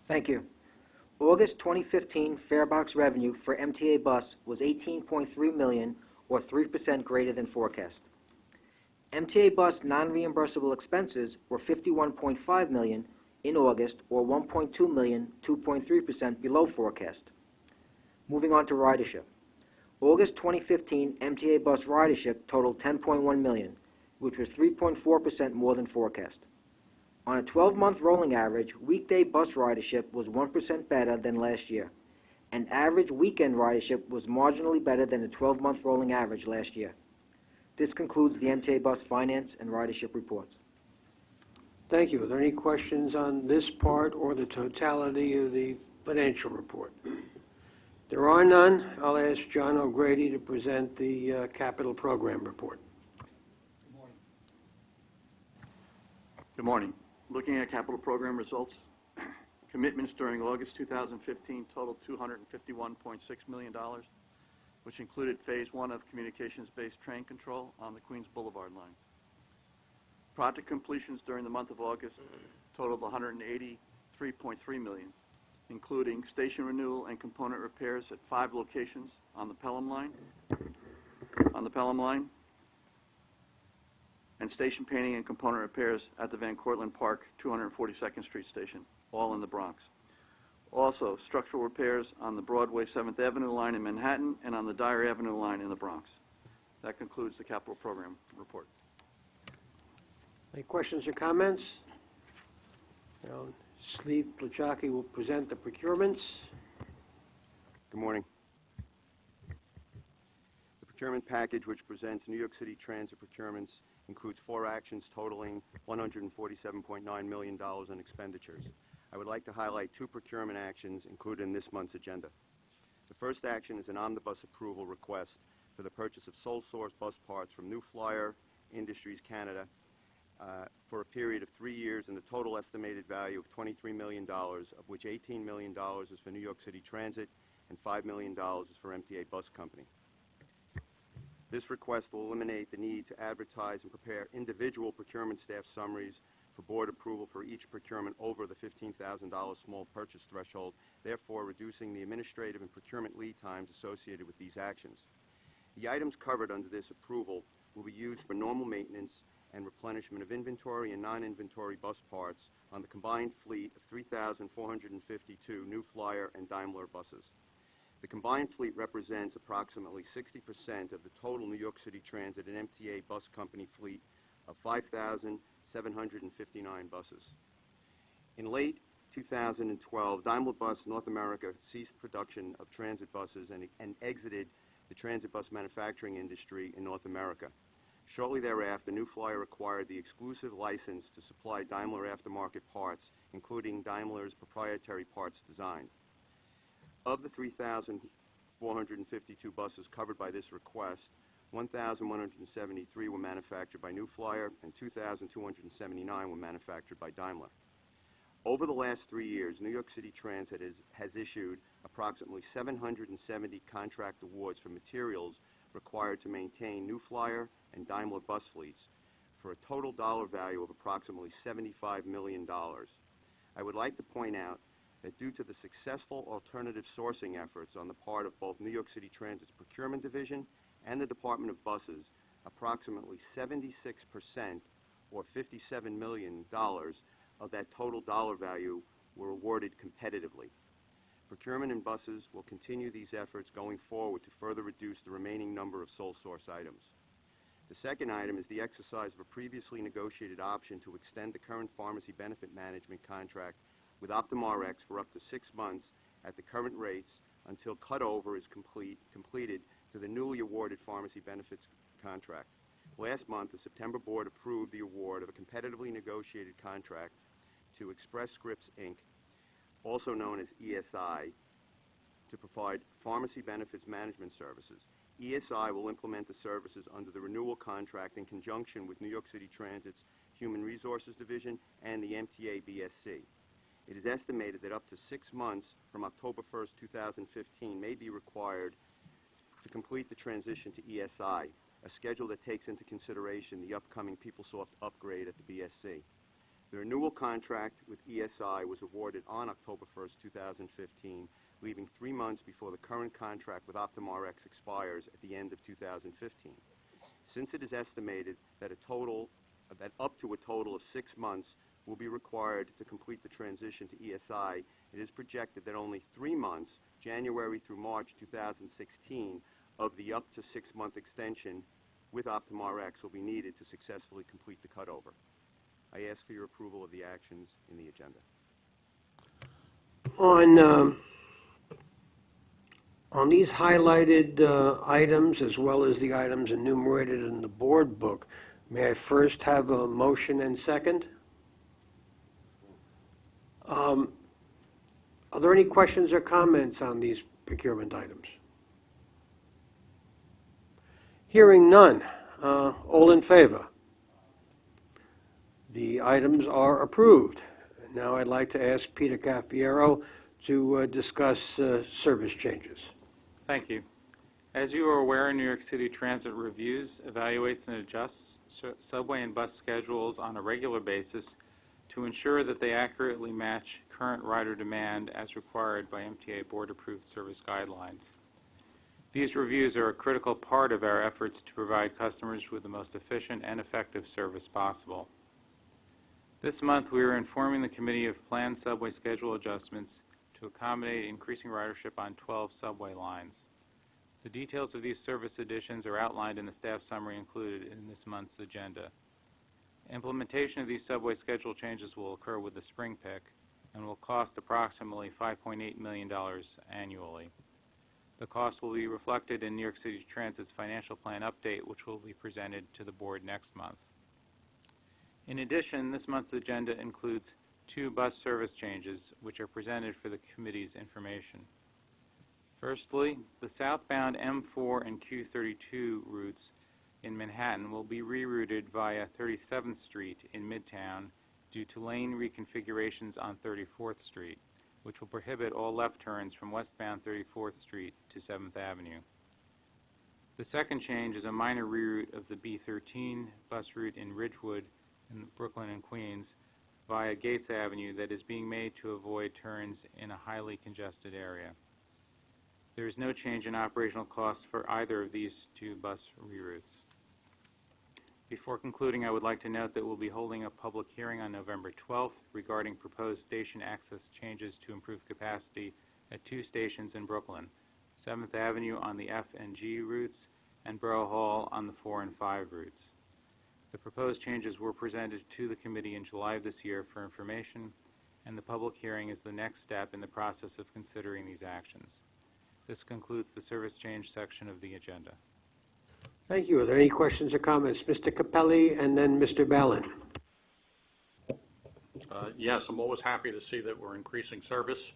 Thank you. August 2015 farebox revenue for MTA Bus was $18.3 million, or 3% greater than forecast. MTA Bus non-reimbursable expenses were $51.5 million in August, or $1.2 million, 2.3% below forecast. Moving on to ridership. August 2015 MTA Bus ridership totaled 10.1 million, which was 3.4% more than forecast. On a 12-month rolling average, weekday bus ridership was 1% better than last year, and average weekend ridership was marginally better than the 12-month rolling average last year. This concludes the MTA Bus finance and ridership reports. Thank you. Are there any questions on this part or the totality of the financial report? There are none. I'll ask John O'Grady to present the capital program report. Good morning. Looking at capital program results, commitments during August 2015 totaled $251.6 million, which included Phase 1 of communications-based train control on the Queens Boulevard line. Project completions during the month of August totaled $183.3 million, including station renewal and component repairs at 5 locations on the Pelham line, and station painting and component repairs at the Van Cortlandt Park 242nd Street station, all in the Bronx. Also, structural repairs on the Broadway 7th Avenue line in Manhattan and on the Dyer Avenue line in the Bronx. That concludes the capital program report. Any questions or comments? Now, Steve Plachaki will present the procurements. Good morning. The procurement package, which presents New York City Transit procurements, includes 4 actions totaling $147.9 million in expenditures. I would like to highlight 2 procurement actions included in this month's agenda. The first action is an omnibus approval request for the purchase of sole source bus parts from New Flyer Industries Canada for a period of 3 years and the total estimated value of $23 million, of which $18 million is for New York City Transit and $5 million is for MTA Bus Company. This request will eliminate the need to advertise and prepare individual procurement staff summaries for board approval for each procurement over the $15,000 small purchase threshold, therefore reducing the administrative and procurement lead times associated with these actions. The items covered under this approval will be used for normal maintenance and replenishment of inventory and non-inventory bus parts on the combined fleet of 3,452 New Flyer and Daimler buses. The combined fleet represents approximately 60% of the total New York City Transit and MTA Bus Company fleet of 5,759 buses. In late 2012, Daimler Bus North America ceased production of transit buses and exited the transit bus manufacturing industry in North America. Shortly thereafter, New Flyer acquired the exclusive license to supply Daimler aftermarket parts, including Daimler's proprietary parts design. Of the 3,452 buses covered by this request, 1,173 were manufactured by New Flyer and 2,279 were manufactured by Daimler. Over the last 3 years, New York City Transit has issued approximately 770 contract awards for materials required to maintain New Flyer and Daimler bus fleets for a total dollar value of approximately $75 million. I would like to point out that due to the successful alternative sourcing efforts on the part of both New York City Transit's procurement division and the Department of Buses, approximately 76%, or $57 million, of that total dollar value were awarded competitively. Procurement in buses will continue these efforts going forward to further reduce the remaining number of sole source items. The second item is the exercise of a previously negotiated option to extend the current pharmacy benefit management contract with OptumRx for up to 6 months at the current rates until cutover is completed to the newly awarded pharmacy benefits contract. Last month, the September board approved the award of a competitively negotiated contract to Express Scripts, Inc., also known as ESI, to provide pharmacy benefits management services. ESI will implement the services under the renewal contract in conjunction with New York City Transit's Human Resources Division and the MTA BSC. It is estimated that up to 6 months from October 1st, 2015 may be required to complete the transition to ESI, a schedule that takes into consideration the upcoming PeopleSoft upgrade at the BSC. The renewal contract with ESI was awarded on October 1st, 2015, leaving 3 months before the current contract with OptumRx expires at the end of 2015. Since it is estimated that up to a total of 6 months will be required to complete the transition to ESI, it is projected that only 3 months, January through March 2016, of the up to 6 month extension with OptumRx will be needed to successfully complete the cutover. I ask for your approval of the actions in the agenda. On these highlighted items, as well as the items enumerated in the board book, may I first have a motion and second? Are there any questions or comments on these procurement items? Hearing none. All in favor? The items are approved. Now I'd like to ask Peter Caffiero to discuss service changes. Thank you. As you are aware, New York City Transit reviews, evaluates, and adjusts subway and bus schedules on a regular basis to ensure that they accurately match current rider demand as required by MTA Board-approved service guidelines. These reviews are a critical part of our efforts to provide customers with the most efficient and effective service possible. This month, we are informing the committee of planned subway schedule adjustments to accommodate increasing ridership on 12 subway lines. The details of these service additions are outlined in the staff summary included in this month's agenda. Implementation of these subway schedule changes will occur with the spring pick and will cost approximately $5.8 million annually. The cost will be reflected in New York City Transit's financial plan update, which will be presented to the board next month. In addition, this month's agenda includes 2 bus service changes, which are presented for the committee's information. Firstly, the southbound M4 and Q32 routes in Manhattan will be rerouted via 37th Street in Midtown due to lane reconfigurations on 34th Street, which will prohibit all left turns from westbound 34th Street to 7th Avenue. The second change is a minor reroute of the B13 bus route in Ridgewood in Brooklyn and Queens via Gates Avenue that is being made to avoid turns in a highly congested area. There is no change in operational costs for either of these 2 bus reroutes. Before concluding, I would like to note that we'll be holding a public hearing on November 12th regarding proposed station access changes to improve capacity at 2 stations in Brooklyn, 7th Avenue on the F and G routes and Borough Hall on the 4 and 5 routes. The proposed changes were presented to the committee in July of this year for information, and the public hearing is the next step in the process of considering these actions. This concludes the service change section of the agenda. Thank you. Are there any questions or comments? Mr. Capelli and then Mr. Ballin. Yes, I'm always happy to see that we're increasing service.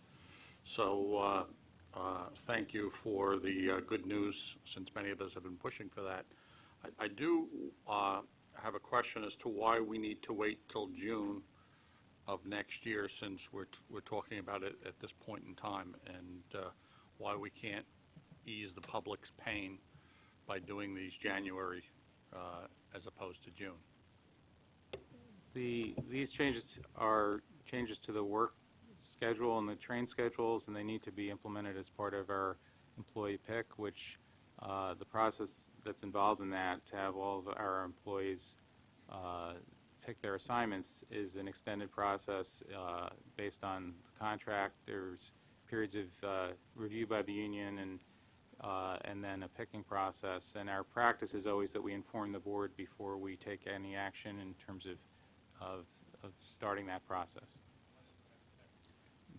So thank you for the good news, since many of us have been pushing for that. I do have a question as to why we need to wait till June of next year, since we're talking about it at this point in time, and why we can't ease the public's pain by doing these January as opposed to June. These changes are changes to the work schedule and the train schedules, and they need to be implemented as part of our employee pick, which the process that's involved in that, to have all of our employees pick their assignments, is an extended process based on the contract. There's periods of review by the union and then a picking process. And our practice is always that we inform the board before we take any action in terms of starting that process.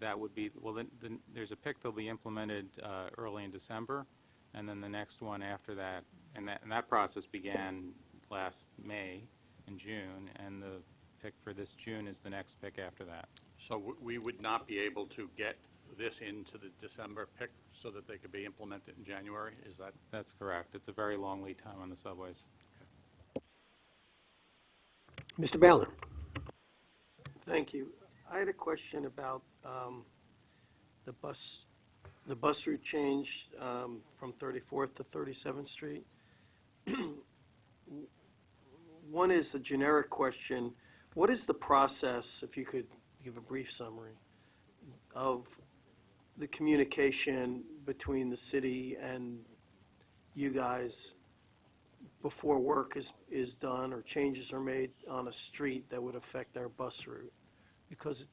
That would be, well, then there's a pick that'll be implemented early in December, and then the next one after that, and that process began last May and June, and the pick for this June is the next pick after that. So we would not be able to get this into the December pick so that they could be implemented in January? Is that? That's correct. It's a very long lead time on the subways. Mr. Ballin. Thank you. I had a question about the bus the bus route change from 34th to 37th Street. One is a generic question. What is the process, if you could give a brief summary, of the communication between the city and you guys before work is done or changes are made on a street that would affect our bus route? Because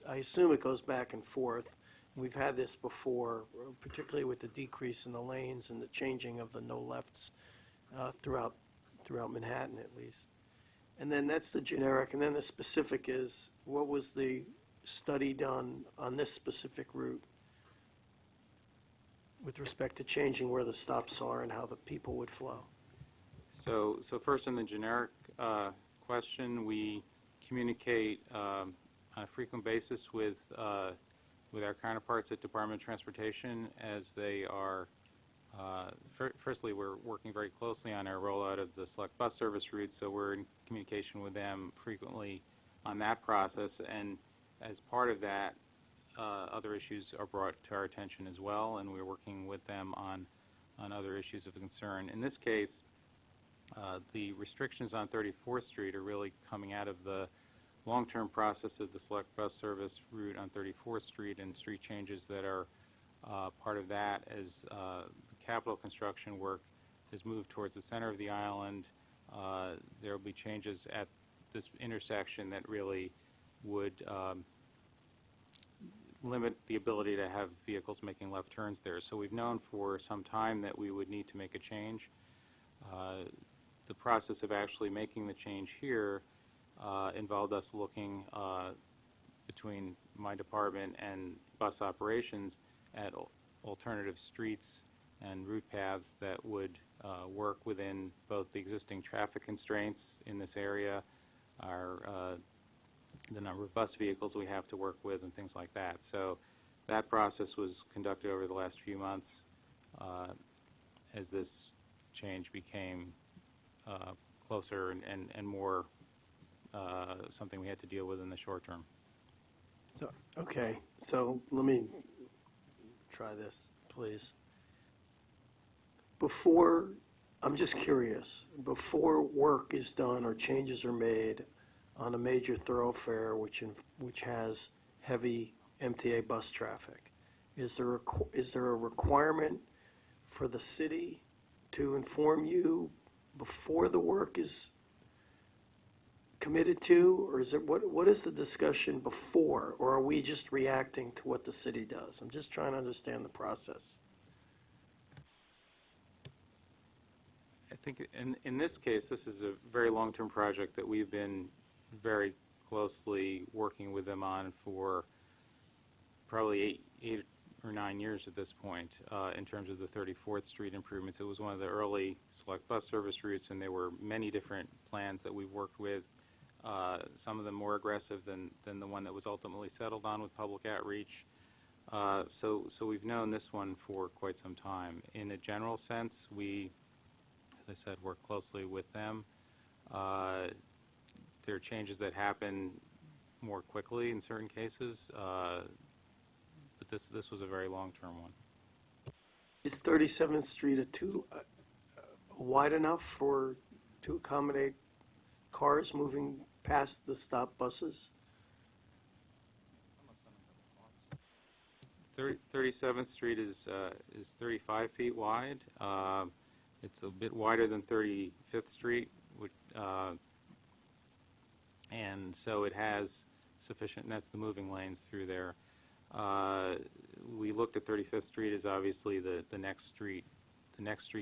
I assume it goes back and forth. We've had this before, particularly with the decrease in the lanes and the changing of the no lefts throughout Manhattan at least. And then that's the generic, and then the specific is, what was the study done on this specific route with respect to changing where the stops are and how the people would flow? So first in the generic question, we communicate on a frequent basis with our counterparts at Department of Transportation as they are, firstly, we're working very closely on our rollout of the select bus service route, so we're in communication with them frequently on that process, and as part of that, other issues are brought to our attention as well, and we're working with them on other issues of concern. In this case, the restrictions on 34th Street are really coming out of the long-term process of the select bus service route on 34th Street and street changes that are part of that as the capital construction work has moved towards the center of the island. There will be changes at this intersection that really would limit the ability to have vehicles making left turns there. So we've known for some time that we would need to make a change. The process of actually making the change here involved us looking between my department and bus operations at alternative streets and route paths that would work within both the existing traffic constraints in this area, the number of bus vehicles we have to work with, and things like that. So that process was conducted over the last few months as this change became closer and more something we had to deal with in the short term. So, okay, so let me try this, please. Before, I'm just curious, before work is done or changes are made on a major thoroughfare which has heavy MTA bus traffic, is there a requirement for the city to inform you before the work is committed to, or is it, what is the discussion before, or are we just reacting to what the city does? I'm just trying to understand the process. I think in this case, this is a very long-term project that we've been very closely working with them on for probably eight or 9 years at this point in terms of the 34th Street improvements. It was one of the early select bus service routes, and there were many different plans that we've worked with, some of them more aggressive than the one that was ultimately settled on with public outreach. So we've known this one for quite some time. In a general sense, we, as I said, work closely with them. There are changes that happen more quickly in certain cases, but this was a very long-term one. Is 37th Street wide enough to accommodate cars moving past the stop buses? 37th Street is 35 feet wide. It's a bit wider than 35th Street, and so it has sufficient, and that's the moving lanes through there. We looked at 35th Street as obviously the next street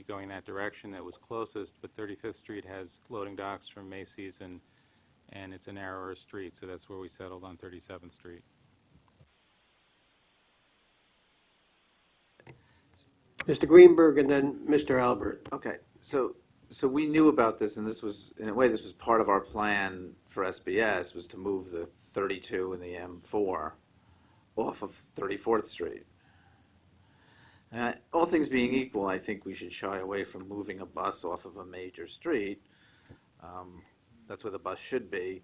going that direction that was closest, but 35th Street has loading docks from Macy's, and it's a narrower street, so that's where we settled on 37th Street. Mr. Greenberg and then Mr. Albert. Okay, so we knew about this, and this was, in a way, this was part of our plan for SBS, was to move the 32 and the M4 off of 34th Street. All things being equal, I think we should shy away from moving a bus off of a major street. That's where the bus should be.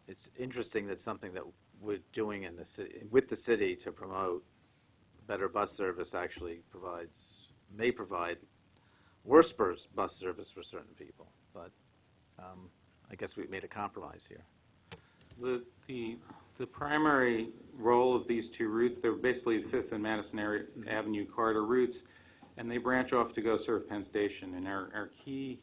It's interesting that something that we're doing in the city, with the city to promote better bus service actually may provide worse bus service for certain people, but I guess we made a compromise here. The primary role of these two routes, they're basically Fifth and Madison Avenue corridor routes, and they branch off to go serve Penn Station. And our key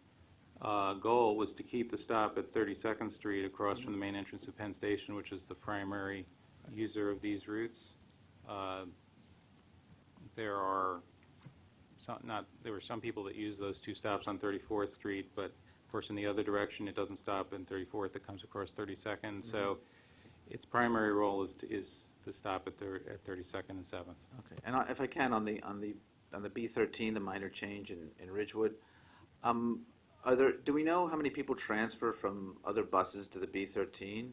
goal was to keep the stop at 32nd Street across from the main entrance of Penn Station, which is the primary user of these routes. There were some people that use those two stops on 34th Street, but of course in the other direction it doesn't stop in 34th, it comes across 32nd. So its primary role is to stop at 32nd and 7th. Okay, and if I can, on the B13, the minor change in Ridgewood, do we know how many people transfer from other buses to the B13?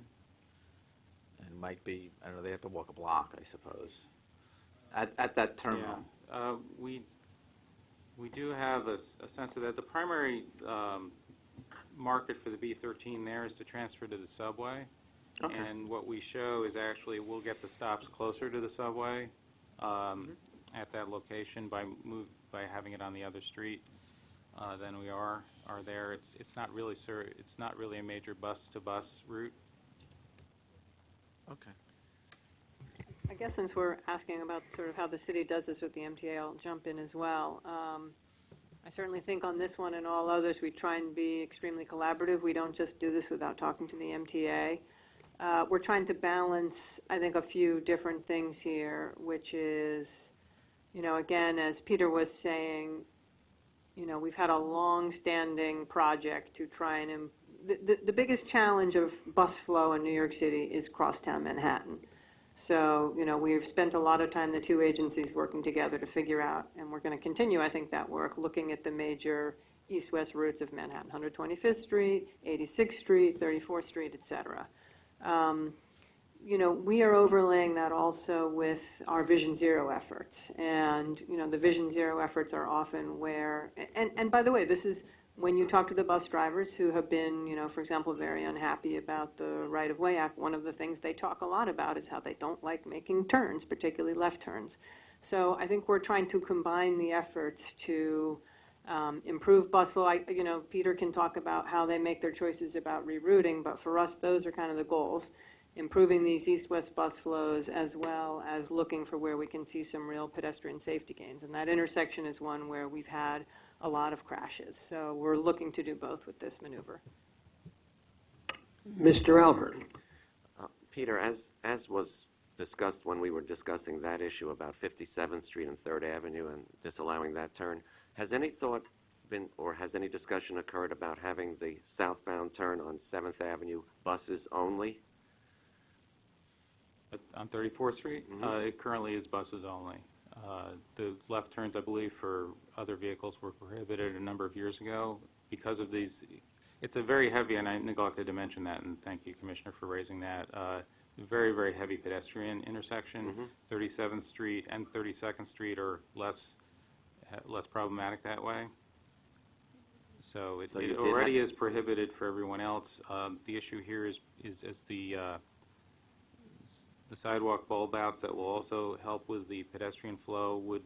And might be, I don't know, they have to walk a block, I suppose, at that terminal. Yeah. We do have a sense of that. The primary market for the B13 there is to transfer to the subway. Okay. And what we show is actually we'll get the stops closer to the subway at that location by having it on the other street than we are there. It's not really a major bus-to-bus route. Okay. I guess since we're asking about sort of how the city does this with the MTA, I'll jump in as well. I certainly think on this one and all others, we try and be extremely collaborative. We don't just do this without talking to the MTA. We're trying to balance, I think, a few different things here, which is, again, as Peter was saying, we've had a long-standing project to try and, the biggest challenge of bus flow in New York City is crosstown Manhattan. So, we've spent a lot of time, the two agencies, working together to figure out, and we're going to continue, I think, that work, looking at the major east-west routes of Manhattan, 125th Street, 86th Street, 34th Street, et cetera. We are overlaying that also with our Vision Zero efforts. And, the Vision Zero efforts are often where, and by the way, this is when you talk to the bus drivers who have been, for example, very unhappy about the Right-of-Way Act, one of the things they talk a lot about is how they don't like making turns, particularly left turns. So I think we're trying to combine the efforts to improve bus flow. Peter can talk about how they make their choices about rerouting, but for us, those are kind of the goals. Improving these east-west bus flows as well as looking for where we can see some real pedestrian safety gains. And that intersection is one where we've had a lot of crashes. So we're looking to do both with this maneuver. Mr. Albert. Peter, as was discussed when we were discussing that issue about 57th Street and 3rd Avenue and disallowing that turn, has any thought been, or has any discussion occurred about having the southbound turn on 7th Avenue buses only? On 34th Street, it currently is buses only. The left turns, I believe, for other vehicles were prohibited a number of years ago because of these. It's a very heavy, and I neglected to mention that, and thank you, Commissioner, for raising that. Very, very heavy pedestrian intersection. 37th Street and 32nd Street are less problematic that way. So it already is prohibited for everyone else. The issue here is the sidewalk bulb outs that will also help with the pedestrian flow would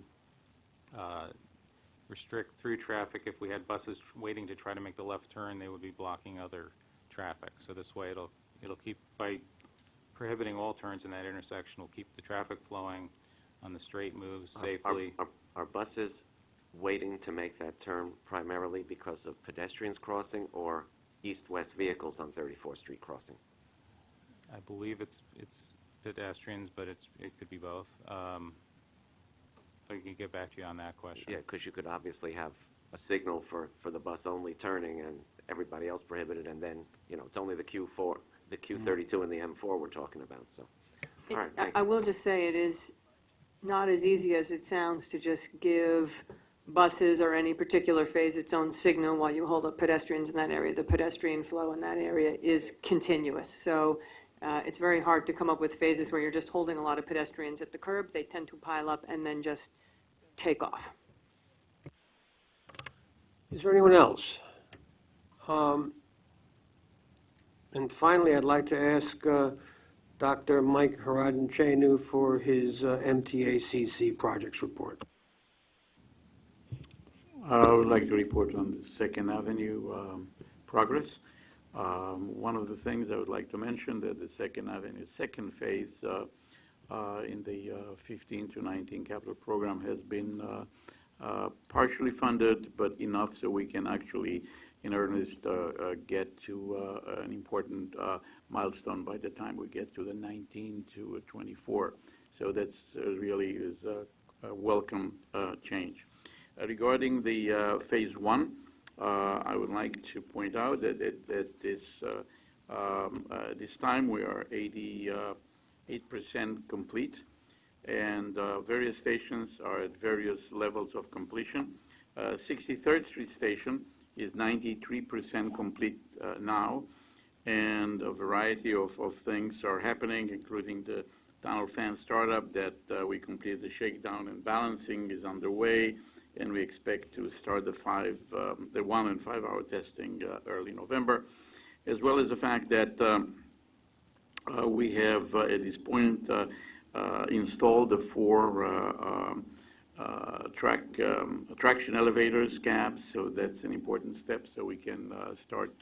restrict through traffic. If we had buses waiting to try to make the left turn, they would be blocking other traffic. So this way it'll keep, by prohibiting all turns in that intersection, will keep the traffic flowing on the straight moves safely. Are buses waiting to make that turn primarily because of pedestrians crossing or east-west vehicles on 34th Street crossing? I believe it's pedestrians, but it could be both. I can get back to you on that question. Yeah, because you could obviously have a signal for the bus only turning and everybody else prohibited, and then, it's only the Q4, the Q32 and the M4 we're talking about, so. All right, thank you. I will just say it is not as easy as it sounds to just give buses or any particular phase its own signal while you hold up pedestrians in that area. The pedestrian flow in that area is continuous. So it's very hard to come up with phases where you're just holding a lot of pedestrians at the curb. They tend to pile up and then just take off. Is there anyone else? And finally, I'd like to ask Dr. Mike Haradinchenu for his MTACC projects report. I would like to report on the Second Avenue progress. One of the things I would like to mention that the Second Avenue second phase in the 15 to 19 capital program has been partially funded, but enough so we can actually, in earnest, get to an important milestone by the time we get to the 19 to 24. So that's really is a welcome change. Regarding the phase one, I would like to point out that this time we are 88% complete, and various stations are at various levels of completion. 63rd Street Station is 93% complete now, and a variety of things are happening, including the tunnel fan startup that we completed the shakedown and balancing is underway, and we expect to start the 1 and 5 hour testing early November, as well as the fact that we have at this point installed the 4 traction elevators, cabs, so that's an important step so we can start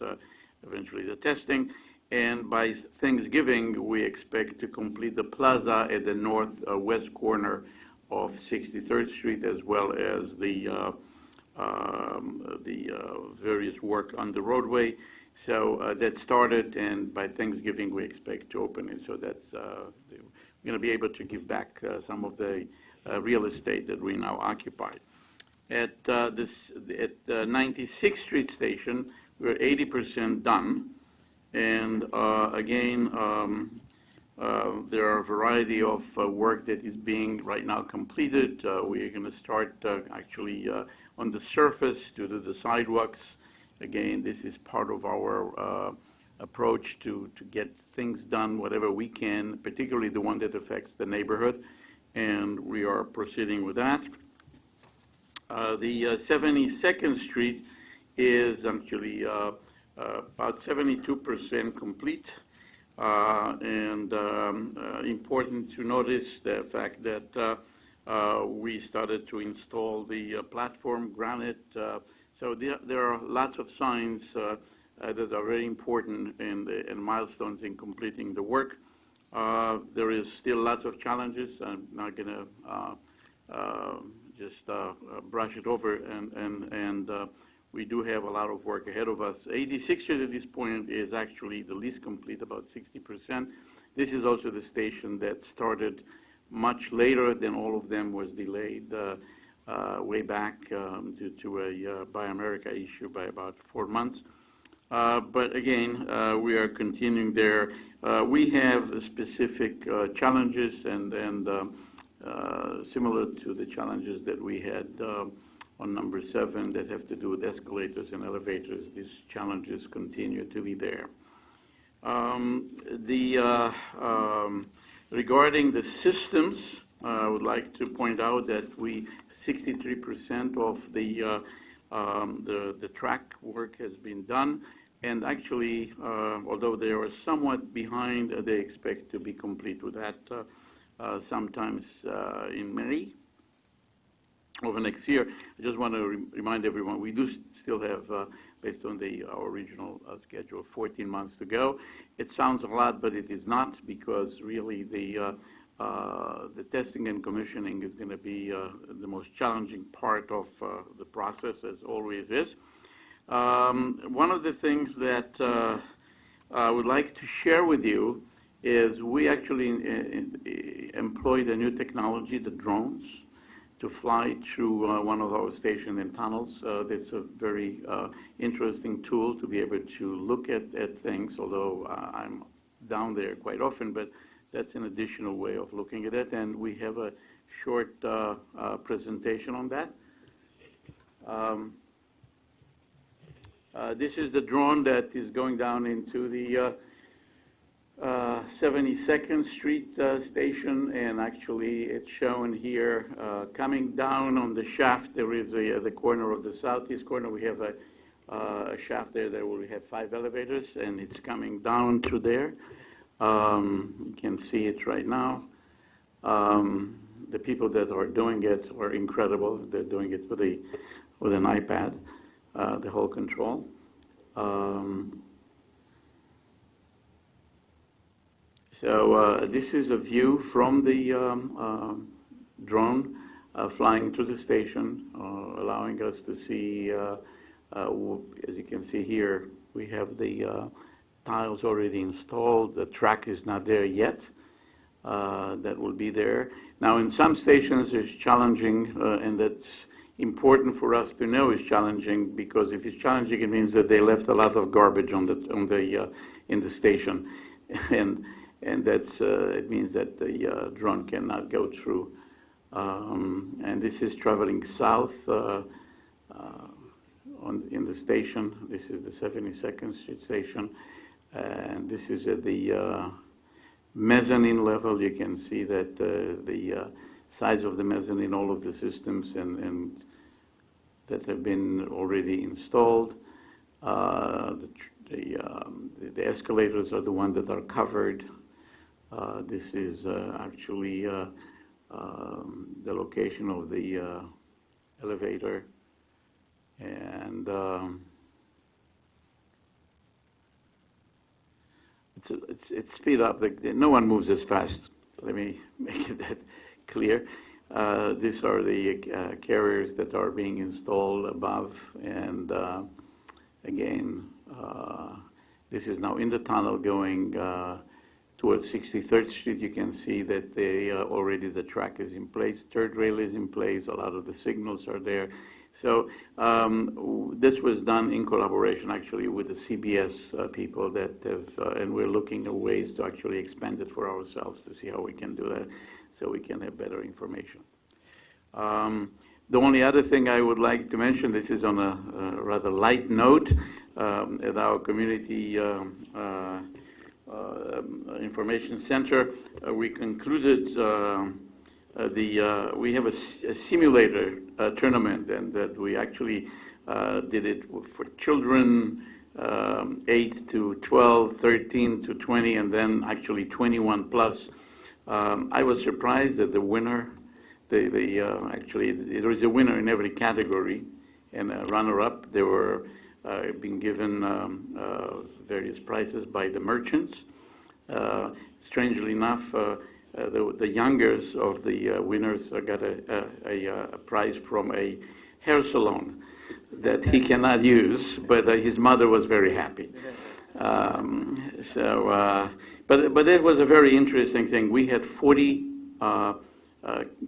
eventually the testing. And by Thanksgiving, we expect to complete the plaza at the northwest corner of 63rd Street, as well as the various work on the roadway. So that started, and by Thanksgiving, we expect to open it. So that's we're going to be able to give back some of the real estate that we now occupy. At 96th Street Station, we're 80% done. And again, there are a variety of work that is being right now completed. We are going to start actually on the surface to do the sidewalks. Again, this is part of our approach to get things done, whatever we can, particularly the one that affects the neighborhood. And we are proceeding with that. The 72nd Street is actually about 72% complete. And important to notice the fact that we started to install the platform granite. So there are lots of signs that are very important and milestones in completing the work. There is still lots of challenges. I'm not going to just brush it over, and we do have a lot of work ahead of us. 86th Street at this point is actually the least complete, about 60%. This is also the station that started much later than all of them, was delayed way back due to a Buy America issue by about 4 months. But again, we are continuing there. We have specific challenges and similar to the challenges that we had on number 7 that have to do with escalators and elevators. These challenges continue to be there. Regarding the systems, I would like to point out that 63% of the track work has been done, and actually, although they are somewhat behind, they expect to be complete with that sometimes in May over next year. I just want to remind everyone, we do still have, based on our original schedule, 14 months to go. It sounds a lot, but it is not, because really the testing and commissioning is going to be the most challenging part of the process, as always is. One of the things that I would like to share with you is we actually employed a new technology, the drones, to fly through one of our stations and tunnels. That's a very interesting tool to be able to look at things, although I'm down there quite often, but that's an additional way of looking at it, and we have a short presentation on that. This is the drone that is going down into the 72nd Street station, and actually it's shown here coming down on the shaft. There is the corner of the southeast corner. We have a shaft there that will have 5 elevators, and it's coming down through there. You can see it right now. The people that are doing it are incredible. They're doing it with an iPad, the whole control. This is a view from the drone flying to the station, allowing us to see, as you can see here, we have the tiles already installed. The track is not there yet. That will be there. Now, in some stations, it's challenging, and that's important for us to know it's challenging, because if it's challenging, it means that they left a lot of garbage in the station, and that's it means that the drone cannot go through. And this is traveling south in the station. This is the 72nd Street station, and this is at the mezzanine level. You can see that the size of the mezzanine, all of the systems and that have been already installed. The escalators are the ones that are covered. This is actually the location of the elevator, and it's speed up. No one moves as fast. Let me make that clear. These are the carriers that are being installed above, and again, this is now in the tunnel going towards 63rd Street. You can see that already the track is in place, third rail is in place, a lot of the signals are there. So this was done in collaboration actually with the CBS people that have, and we're looking at ways to actually expand it for ourselves to see how we can do that so we can have better information. The only other thing I would like to mention, this is on a rather light note, at our community information center, we concluded we have a simulator tournament, and that we actually did it for children 8 to 12, 13 to 20, and then actually 21 plus. I was surprised that the winner, actually there is a winner in every category and a runner-up. They were being given various prizes by the merchants. Strangely enough, the youngest of the winners got a prize from a hair salon that he cannot use, but his mother was very happy. But that was a very interesting thing. We had 40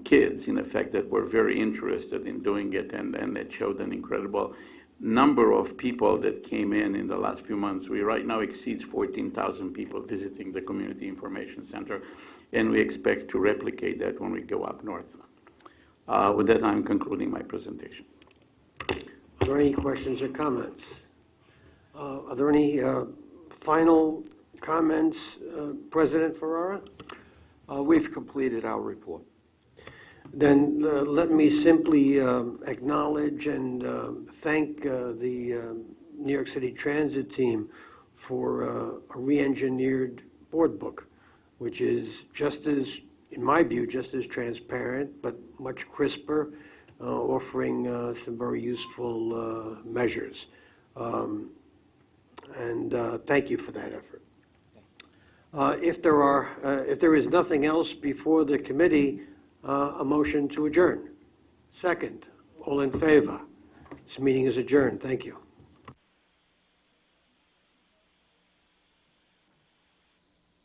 kids, in effect, that were very interested in doing it, and it showed an incredible number of people that came in the last few months. We right now exceeds 14,000 people visiting the Community Information Center, and we expect to replicate that when we go up north. With that, I'm concluding my presentation. Are there any questions or comments? Are there any final comments, President Ferrara? We've completed our report. Then let me simply acknowledge and thank the New York City Transit team for a re-engineered board book, which is just as, in my view, just as transparent, but much crisper, offering some very useful measures. And thank you for that effort. If there is nothing else before the committee, a motion to adjourn. Second, all in favor. This meeting is adjourned. Thank you.